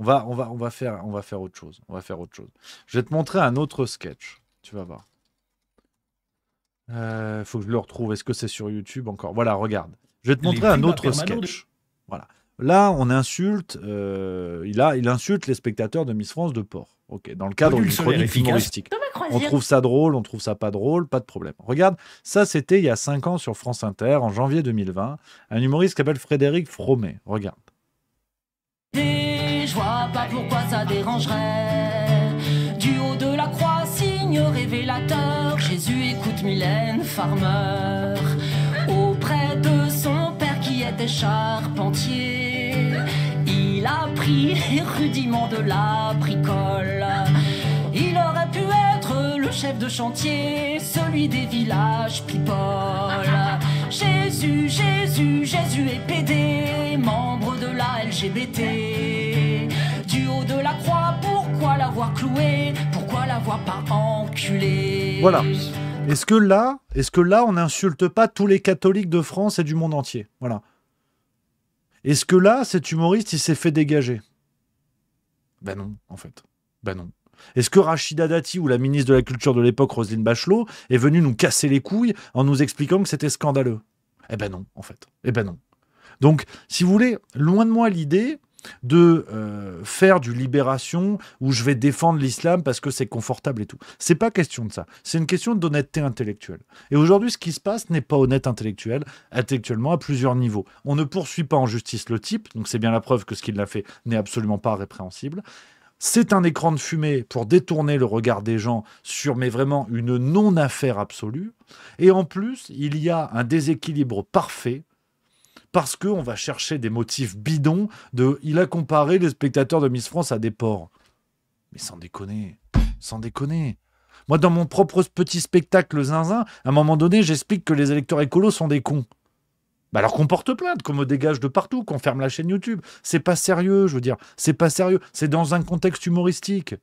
va faire autre chose. Je vais te montrer un autre sketch. Tu vas voir. Faut que je le retrouve. Est-ce que c'est sur YouTube encore? Voilà, regarde. Je vais te montrer un autre sketch. Voilà. Là, on insulte. Il insulte les spectateurs de Miss France de porc. Ok. Dans le cadre d'une chronique humoristique. On trouve ça drôle, on trouve ça pas drôle, pas de problème. Regarde, ça c'était il y a 5 ans sur France Inter, en janvier 2020. Un humoriste qui s'appelle Frédéric Fromet. Regarde. Je vois pas pourquoi ça dérangerait. Du haut de la croix, signe révélateur, Jésus écoute Mylène Farmer. Auprès de son père qui était charpentier, il a pris les rudiments de la bricole. Il aurait pu être le chef de chantier, celui des villages people. Jésus est pédé, membre de la LGBT. Du haut de la croix, pourquoi l'avoir cloué? Pourquoi l'avoir pas enculé? Voilà. Est-ce que là, on n'insulte pas tous les catholiques de France et du monde entier? Voilà. Est-ce que là, cet humoriste, il s'est fait dégager? Ben non, en fait. Ben non. Est-ce que Rachida Dati ou la ministre de la Culture de l'époque, Roselyne Bachelot, est venue nous casser les couilles en nous expliquant que c'était scandaleux? Eh ben non, en fait. Eh ben non. Donc, si vous voulez, loin de moi l'idée de faire du Libération où je vais défendre l'islam parce que c'est confortable et tout. C'est pas question de ça. C'est une question d'honnêteté intellectuelle. Et aujourd'hui, ce qui se passe n'est pas honnête intellectuellement à plusieurs niveaux. On ne poursuit pas en justice le type, donc c'est bien la preuve que ce qu'il a fait n'est absolument pas répréhensible. C'est un écran de fumée pour détourner le regard des gens sur, mais vraiment, une non-affaire absolue. Et en plus, il y a un déséquilibre parfait parce qu'on va chercher des motifs bidons de « il a comparé les spectateurs de Miss France à des porcs ». Mais sans déconner. Moi, dans mon propre petit spectacle zinzin, à un moment donné, j'explique que les électeurs écolos sont des cons. Bah alors qu'on porte plainte, qu'on me dégage de partout, qu'on ferme la chaîne YouTube. C'est pas sérieux, je veux dire. C'est pas sérieux. C'est dans un contexte humoristique.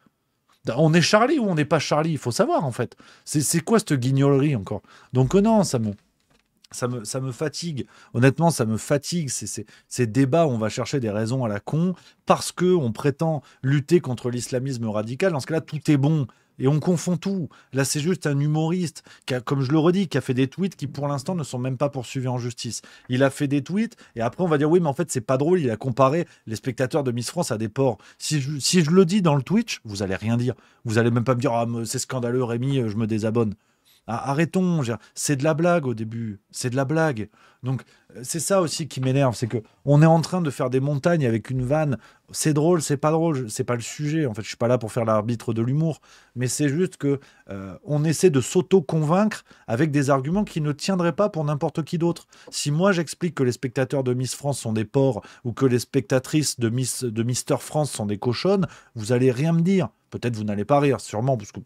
On est Charlie ou on n'est pas Charlie? Il faut savoir, en fait. C'est quoi cette guignolerie, encore? Donc non, ça me fatigue. Honnêtement, ça me fatigue. Ces débats où on va chercher des raisons à la con parce qu'on prétend lutter contre l'islamisme radical. Dans ce cas-là, tout est bon. Et on confond tout. Là, c'est juste un humoriste qui a, comme je le redis, qui a fait des tweets qui, pour l'instant, ne sont même pas poursuivis en justice. Il a fait des tweets et après, on va dire oui, mais en fait, c'est pas drôle. Il a comparé les spectateurs de Miss France à des porcs. Si je le dis dans le Twitch, vous allez rien dire. Vous allez même pas me dire ah, c'est scandaleux, Rémi, je me désabonne. Ah, arrêtons, c'est de la blague au début, c'est de la blague. Donc c'est ça aussi qui m'énerve, c'est que on est en train de faire des montagnes avec une vanne. C'est drôle, c'est pas drôle, c'est pas le sujet. En fait, je suis pas là pour faire l'arbitre de l'humour, mais c'est juste que on essaie de s'auto-convaincre avec des arguments qui ne tiendraient pas pour n'importe qui d'autre. Si moi j'explique que les spectateurs de Miss France sont des porcs ou que les spectatrices de Mister France sont des cochonnes, vous allez rien me dire. Peut-être vous n'allez pas rire, sûrement, parce que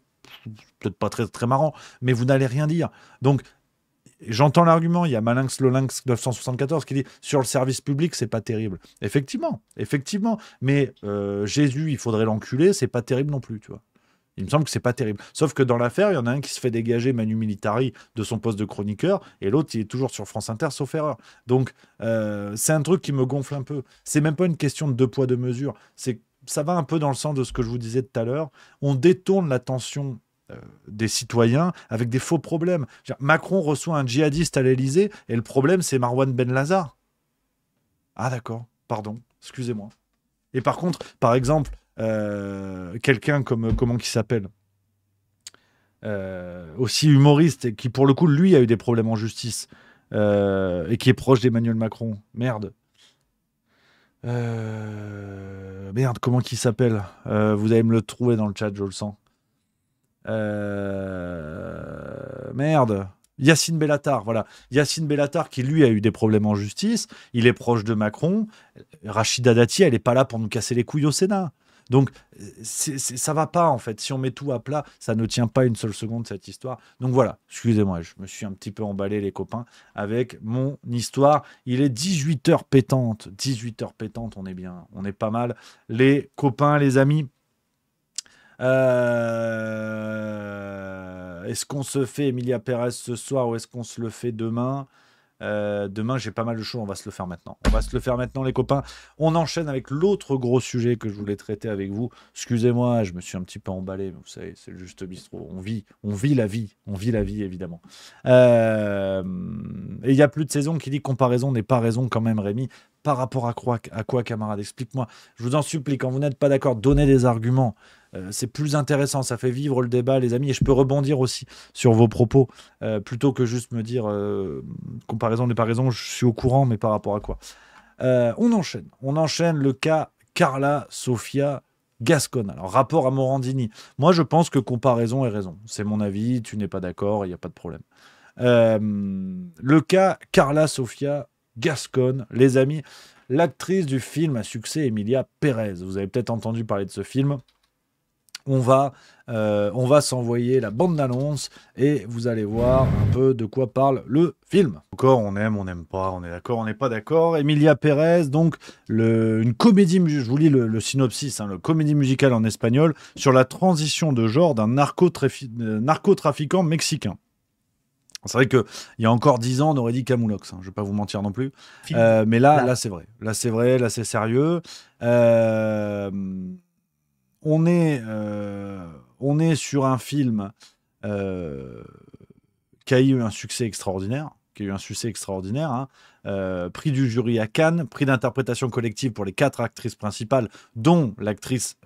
peut-être pas très, très marrant, mais vous n'allez rien dire. Donc, j'entends l'argument, il y a Malinx le Lynx 974 qui dit sur le service public, c'est pas terrible. Effectivement, mais Jésus, il faudrait l'enculer, c'est pas terrible non plus, tu vois. Il me semble que c'est pas terrible. Sauf que dans l'affaire, il y en a un qui se fait dégager Manu Militari de son poste de chroniqueur et l'autre, il est toujours sur France Inter, sauf erreur. Donc, c'est un truc qui me gonfle un peu. C'est même pas une question de 2 poids, 2 mesures. Ça va un peu dans le sens de ce que je vous disais tout à l'heure. On détourne l'attention des citoyens avec des faux problèmes. Macron reçoit un djihadiste à l'Elysée et le problème, c'est Marwan Ben Lazar. Ah d'accord, pardon, excusez-moi. Et par contre, par exemple, quelqu'un comme, comment qui s'appelle aussi humoriste, et qui pour le coup, lui, a eu des problèmes en justice, et qui est proche d'Emmanuel Macron. Merde, comment qu'il s'appelle vous allez me le trouver dans le chat, je le sens. Yacine Bellatar, voilà. Yacine Bellatar qui, lui, a eu des problèmes en justice. Il est proche de Macron. Rachida Dati, elle n'est pas là pour nous casser les couilles au Sénat. Donc, ça va pas, en fait. Si on met tout à plat, ça ne tient pas une seule seconde, cette histoire. Donc voilà, excusez-moi, je me suis un petit peu emballé, les copains, avec mon histoire. Il est 18h pétante. 18h pétante, on est bien, on est pas mal. Les copains, les amis, est-ce qu'on se fait Emilia Pérez ce soir ou est-ce qu'on se le fait demain ? Demain, j'ai pas mal de choses, on va se le faire maintenant. On va se le faire maintenant, les copains. On enchaîne avec l'autre gros sujet que je voulais traiter avec vous. Excusez-moi, je me suis un petit peu emballé, mais vous savez, c'est le juste bistrot. On vit la vie, évidemment. Et il n'y a plus de saison qui dit comparaison n'est pas raison quand même, Rémi. Par rapport à quoi, camarade? Explique-moi. Je vous en supplie, quand vous n'êtes pas d'accord, donnez des arguments. C'est plus intéressant, ça fait vivre le débat, les amis, et je peux rebondir aussi sur vos propos, plutôt que juste me dire comparaison n'est pas raison, je suis au courant, mais par rapport à quoi? On enchaîne le cas Carla Sofia Gascon. Alors, rapport à Morandini, moi je pense que comparaison est raison, c'est mon avis, tu n'es pas d'accord, il n'y a pas de problème. Le cas Carla Sofia Gascon, les amis, l'actrice du film à succès Emilia Pérez, vous avez peut-être entendu parler de ce film. On va s'envoyer la bande-annonce et vous allez voir un peu de quoi parle le film. Encore, on aime, on n'aime pas, on est d'accord, on n'est pas d'accord. Emilia Pérez, donc une comédie, je vous lis le synopsis, le comédie musicale en espagnol sur la transition de genre d'un narcotrafiquant mexicain. C'est vrai qu'il y a encore 10 ans, on aurait dit Camoulox, je ne vais pas vous mentir non plus. Mais là c'est vrai. Là c'est vrai, là c'est sérieux. On est sur un film qui a eu un succès extraordinaire, prix du jury à Cannes, prix d'interprétation collective pour les 4 actrices principales, dont l'actrice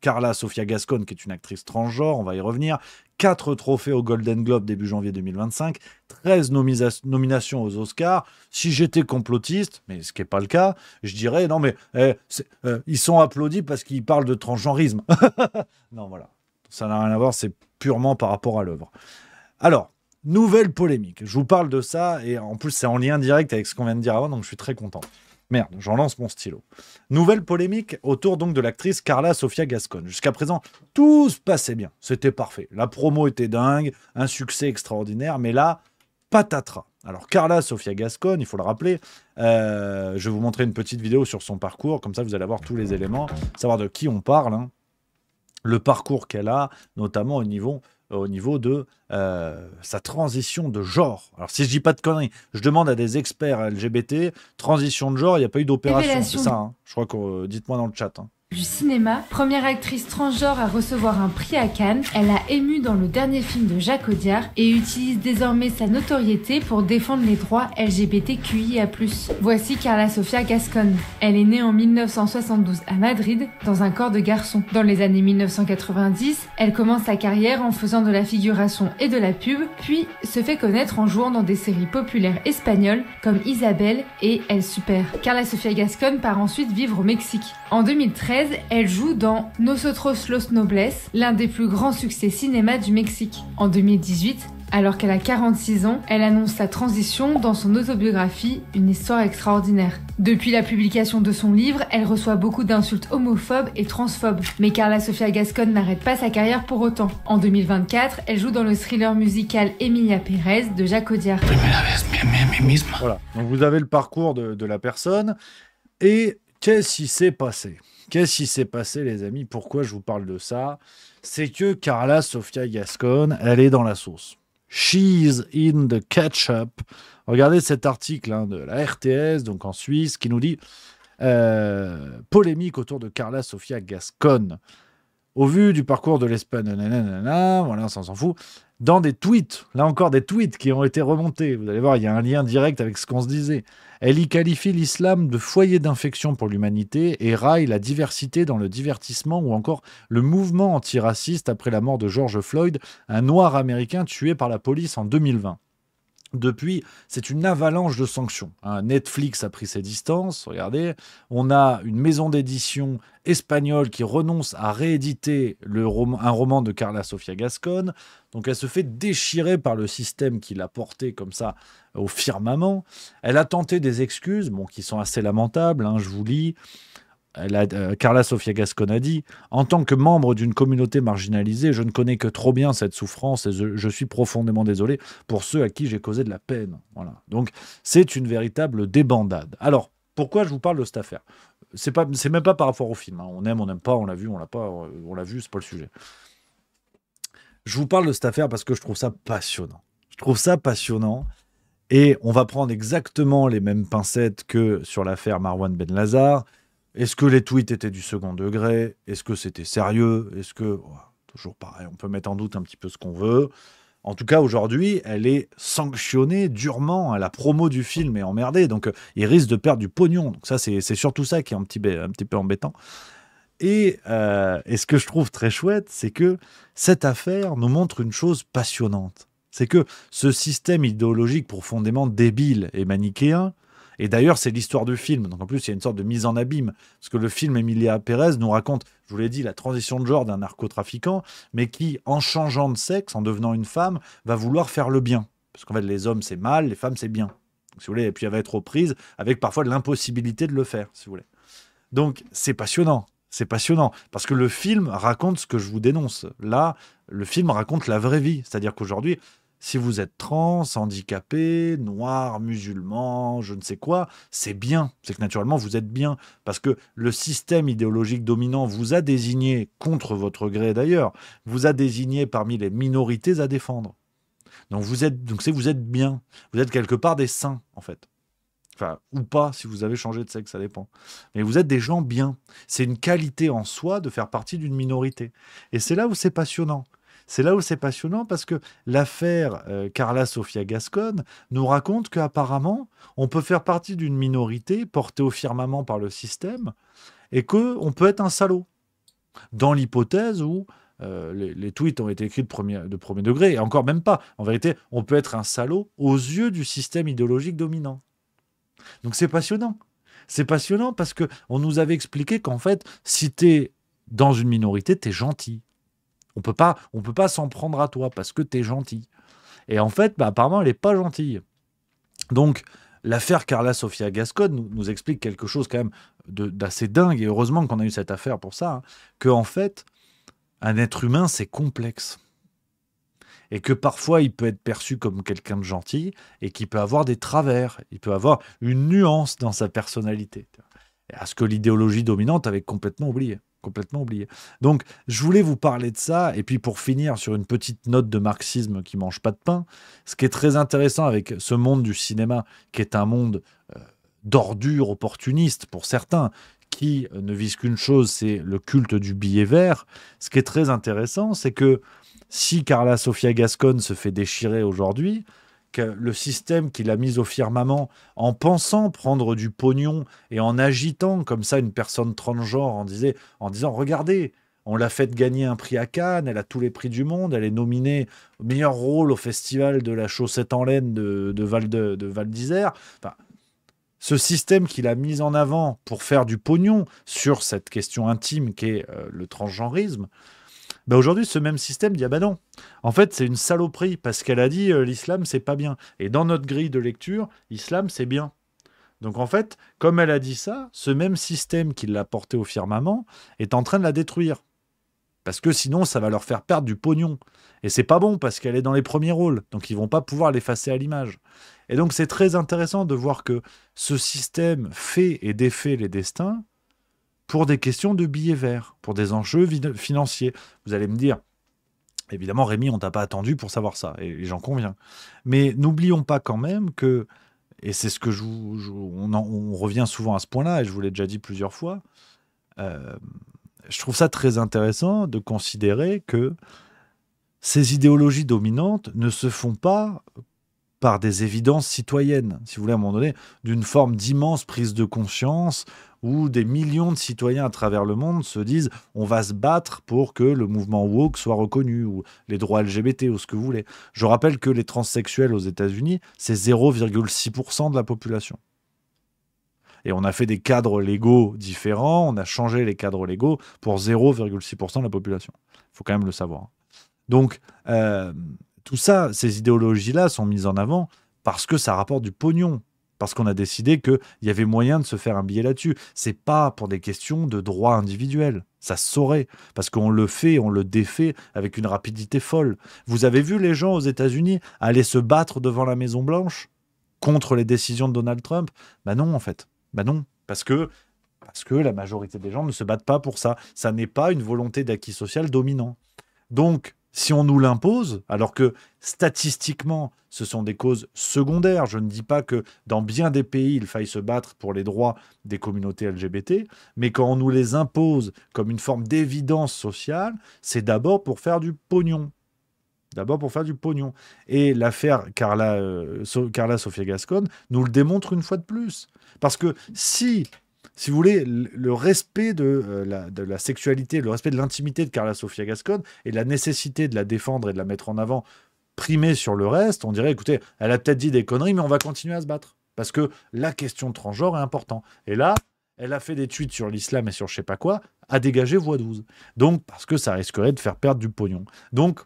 Carla Sofia Gascon, qui est une actrice transgenre, on va y revenir, 4 trophées au Golden Globe début janvier 2025, 13 nominations aux Oscars. Si j'étais complotiste, mais ce qui n'est pas le cas, je dirais, non mais ils sont applaudis parce qu'ils parlent de transgenrisme. Non, voilà, ça n'a rien à voir, c'est purement par rapport à l'œuvre. Alors, nouvelle polémique, je vous parle de ça, et en plus c'est en lien direct avec ce qu'on vient de dire avant, donc je suis très content. Merde, j'en lance mon stylo. Nouvelle polémique autour donc de l'actrice Carla Sofia Gascon. Jusqu'à présent, tout se passait bien, c'était parfait. La promo était dingue, un succès extraordinaire, mais là, patatras. Alors Carla Sofia Gascon, il faut le rappeler, je vais vous montrer une petite vidéo sur son parcours, comme ça vous allez avoir tous les éléments, savoir de qui on parle, le parcours qu'elle a, notamment au niveau de sa transition de genre. Alors si je dis pas de conneries, je demande à des experts LGBT, transition de genre, il n'y a pas eu d'opération, c'est ça, je crois que dites-moi dans le chat. Du cinéma, première actrice transgenre à recevoir un prix à Cannes, elle a ému dans le dernier film de Jacques Audiard et utilise désormais sa notoriété pour défendre les droits LGBTQIA+. Voici Carla Sofia Gascon. Elle est née en 1972 à Madrid, dans un corps de garçon. Dans les années 1990, elle commence sa carrière en faisant de la figuration et de la pub, puis se fait connaître en jouant dans des séries populaires espagnoles comme Isabelle et El Super. Carla Sofia Gascon part ensuite vivre au Mexique. En 2013, elle joue dans Nosotros los Nobles, l'un des plus grands succès cinéma du Mexique. En 2018, alors qu'elle a 46 ans, elle annonce sa transition dans son autobiographie Une histoire extraordinaire. Depuis la publication de son livre, elle reçoit beaucoup d'insultes homophobes et transphobes. Mais Carla Sofia Gascon n'arrête pas sa carrière pour autant. En 2024, elle joue dans le thriller musical Emilia Pérez de Jacques Audiard. Voilà, donc vous avez le parcours de la personne. Et qu'est-ce qui s'est passé ? Qu'est-ce qui s'est passé, les amis? Pourquoi je vous parle de ça? C'est que Carla Sofia Gascon, elle est dans la sauce. She's in the ketchup. Regardez cet article de la RTS, donc en Suisse, qui nous dit polémique autour de Carla Sofia Gascon. Au vu du parcours de l'Espagne, voilà, ça on s'en fout. Dans des tweets, là encore des tweets qui ont été remontés. Vous allez voir, il y a un lien direct avec ce qu'on se disait. Elle y qualifie l'islam de foyer d'infection pour l'humanité et raille la diversité dans le divertissement ou encore le mouvement antiraciste après la mort de George Floyd, un noir américain tué par la police en 2020. Depuis, c'est une avalanche de sanctions. Netflix a pris ses distances, regardez. On a une maison d'édition espagnole qui renonce à rééditer un roman de Carla Sofia Gascon. Donc elle se fait déchirer par le système qui l'a portée comme ça au firmament. Elle a tenté des excuses, qui sont assez lamentables, je vous lis. Carla Sofia Gascon a dit « En tant que membre d'une communauté marginalisée, je ne connais que trop bien cette souffrance et je suis profondément désolé pour ceux à qui j'ai causé de la peine. » Voilà. Donc, c'est une véritable débandade. Alors, pourquoi je vous parle de cette affaire? C'est même pas par rapport au film. On aime, on n'aime pas, on l'a vu, on l'a pas, on l'a vu, c'est pas le sujet. Je vous parle de cette affaire parce que je trouve ça passionnant. Je trouve ça passionnant. Et on va prendre exactement les mêmes pincettes que sur l'affaire Marwan Benlazar. Est-ce que les tweets étaient du second degré? Est-ce que c'était sérieux? Est-ce que... toujours pareil, on peut mettre en doute un petit peu ce qu'on veut. En tout cas, aujourd'hui, elle est sanctionnée durement. La promo du film est emmerdée, donc il risque de perdre du pognon. Donc ça, c'est surtout ça qui est un petit peu embêtant. Et ce que je trouve très chouette, c'est que cette affaire nous montre une chose passionnante. C'est que ce système idéologique profondément débile et manichéen, et d'ailleurs, c'est l'histoire du film. Donc en plus, il y a une sorte de mise en abîme. Parce que le film Emilia Pérez nous raconte, je vous l'ai dit, la transition de genre d'un narcotrafiquant, mais qui, en changeant de sexe, en devenant une femme, va vouloir faire le bien. Parce qu'en fait, les hommes, c'est mal, les femmes, c'est bien. Donc, si vous voulez, et puis elle va être aux prises avec parfois de l'impossibilité de le faire, si vous voulez. Donc, c'est passionnant. C'est passionnant. Parce que le film raconte ce que je vous dénonce. Là, le film raconte la vraie vie. C'est-à-dire qu'aujourd'hui... Si vous êtes trans, handicapé, noir, musulman, je ne sais quoi, c'est bien. C'est que naturellement, vous êtes bien. Parce que le système idéologique dominant vous a désigné, contre votre gré d'ailleurs, vous a désigné parmi les minorités à défendre. Donc vous êtes bien. Vous êtes quelque part des saints, en fait. Enfin, ou pas, si vous avez changé de sexe, ça dépend. Mais vous êtes des gens bien. C'est une qualité en soi de faire partie d'une minorité. Et c'est là où c'est passionnant. C'est là où c'est passionnant parce que l'affaire Carla Sofia Gascon nous raconte qu'apparemment, on peut faire partie d'une minorité portée au firmament par le système et qu'on peut être un salaud. Dans l'hypothèse où les tweets ont été écrits de premier degré, et encore même pas. En vérité, on peut être un salaud aux yeux du système idéologique dominant. Donc c'est passionnant. C'est passionnant parce qu'on nous avait expliqué qu'en fait, si tu es dans une minorité, tu es gentil. On peut pas s'en prendre à toi parce que tu es gentil. Et en fait, apparemment, elle n'est pas gentille. Donc, l'affaire Carla Sofia Gascon nous explique quelque chose quand même d'assez dingue. Et heureusement qu'on a eu cette affaire pour ça. Qu'en fait, un être humain, c'est complexe. Et que parfois, il peut être perçu comme quelqu'un de gentil et qu'il peut avoir des travers. Il peut avoir une nuance dans sa personnalité. À ce que l'idéologie dominante avait complètement oublié. Donc, je voulais vous parler de ça. Et puis, pour finir sur une petite note de marxisme qui mange pas de pain, ce qui est très intéressant avec ce monde du cinéma, qui est un monde d'ordures opportunistes pour certains, qui ne vise qu'une chose, c'est le culte du billet vert. Ce qui est très intéressant, c'est que si Carla Sofia Gascon se fait déchirer aujourd'hui, que le système qu'il a mis au firmament en pensant prendre du pognon et en agitant comme ça une personne transgenre en disant regardez, on l'a fait gagner un prix à Cannes, elle a tous les prix du monde, elle est nominée au meilleur rôle au festival de la chaussette en laine de Val d'Isère. Enfin, ce système qu'il a mis en avant pour faire du pognon sur cette question intime qu'est le transgenrisme, bah aujourd'hui, ce même système dit ah bah non, en fait, c'est une saloperie parce qu'elle a dit l'islam, c'est pas bien. Et dans notre grille de lecture, l'islam, c'est bien. Donc en fait, comme elle a dit ça, ce même système qui l'a porté au firmament est en train de la détruire. Parce que sinon, ça va leur faire perdre du pognon. Et c'est pas bon parce qu'elle est dans les premiers rôles. Donc ils vont pas pouvoir l'effacer à l'image. Et donc c'est très intéressant de voir que ce système fait et défait les destins pour des questions de billets verts, pour des enjeux financiers. Vous allez me dire, évidemment, Rémi, on t'a pas attendu pour savoir ça, et j'en conviens. Mais n'oublions pas quand même que, et c'est ce que on revient souvent à ce point-là, et je vous l'ai déjà dit plusieurs fois, je trouve ça très intéressant de considérer que ces idéologies dominantes ne se font pas par des évidences citoyennes, si vous voulez, à un moment donné, d'une forme d'immense prise de conscience où des millions de citoyens à travers le monde se disent on va se battre pour que le mouvement woke soit reconnu, ou les droits LGBT, ou ce que vous voulez. Je rappelle que les transsexuels aux États-Unis, c'est 0,6% de la population. Et on a fait des cadres légaux différents, on a changé les cadres légaux pour 0,6% de la population. Il faut quand même le savoir. Donc, tout ça, ces idéologies-là sont mises en avant parce que ça rapporte du pognon. Parce qu'on a décidé qu'il y avait moyen de se faire un billet là-dessus. C'est pas pour des questions de droit individuel. Ça se saurait. Parce qu'on le fait, on le défait avec une rapidité folle. Vous avez vu les gens aux États-Unis aller se battre devant la Maison-Blanche contre les décisions de Donald Trump? Ben non, en fait. Ben non. Parce que la majorité des gens ne se battent pas pour ça. Ça n'est pas une volonté d'acquis social dominant. Donc, si on nous l'impose, alors que statistiquement, ce sont des causes secondaires, je ne dis pas que dans bien des pays, il faille se battre pour les droits des communautés LGBT, mais quand on nous les impose comme une forme d'évidence sociale, c'est d'abord pour faire du pognon. D'abord pour faire du pognon. Et l'affaire Carla Sofia Gascon nous le démontre une fois de plus. Parce que si vous voulez, le respect de la sexualité, le respect de l'intimité de Carla Sofia Gascon et la nécessité de la défendre et de la mettre en avant primée sur le reste, on dirait, écoutez, elle a peut-être dit des conneries, mais on va continuer à se battre. Parce que la question de transgenre est importante. Et là, elle a fait des tweets sur l'islam et sur je sais pas quoi, à dégager voix 12. Donc, parce que ça risquerait de faire perdre du pognon. Donc,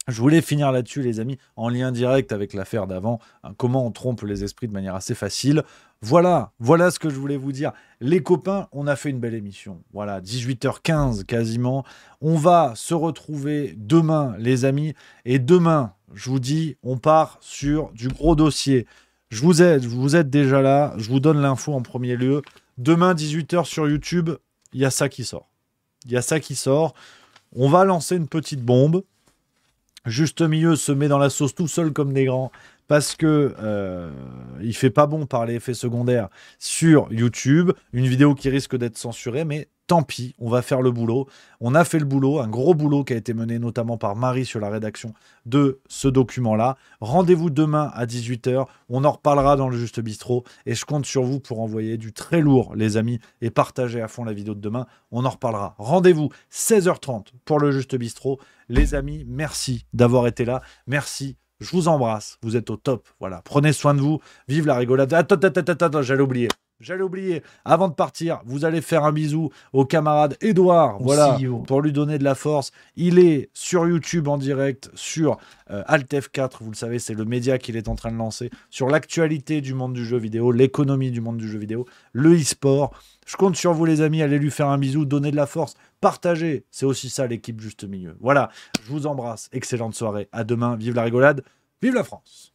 je voulais finir là-dessus, les amis, en lien direct avec l'affaire d'avant, comment on trompe les esprits de manière assez facile. Voilà ce que je voulais vous dire. Les copains, on a fait une belle émission. Voilà, 18h15 quasiment. On va se retrouver demain, les amis. Et demain, je vous dis, on part sur du gros dossier. Vous êtes déjà là. Je vous donne l'info en premier lieu. Demain, 18h sur YouTube, il y a ça qui sort. On va lancer une petite bombe. Juste Milieu se met dans la sauce tout seul comme des grands parce que il fait pas bon par les effets secondaires sur YouTube. Une vidéo qui risque d'être censurée, mais tant pis, on va faire le boulot. On a fait le boulot, un gros boulot qui a été mené notamment par Marie sur la rédaction de ce document-là. Rendez-vous demain à 18h, on en reparlera dans le Juste Bistrot et je compte sur vous pour envoyer du très lourd, les amis, et partager à fond la vidéo de demain. On en reparlera. Rendez-vous 16h30 pour le Juste Bistrot. Les amis, merci d'avoir été là. Merci. Je vous embrasse. Vous êtes au top. Voilà. Prenez soin de vous. Vive la rigolade. Attends, j'allais oublier. Avant de partir, vous allez faire un bisou au camarade Edouard, voilà, pour lui donner de la force. Il est sur YouTube en direct, sur Alt F4, vous le savez, c'est le média qu'il est en train de lancer, sur l'actualité du monde du jeu vidéo, l'économie du monde du jeu vidéo, le e-sport. Je compte sur vous, les amis, allez lui faire un bisou, donner de la force, partagez. C'est aussi ça, l'équipe Juste Milieu. Voilà, je vous embrasse. Excellente soirée. À demain. Vive la rigolade. Vive la France.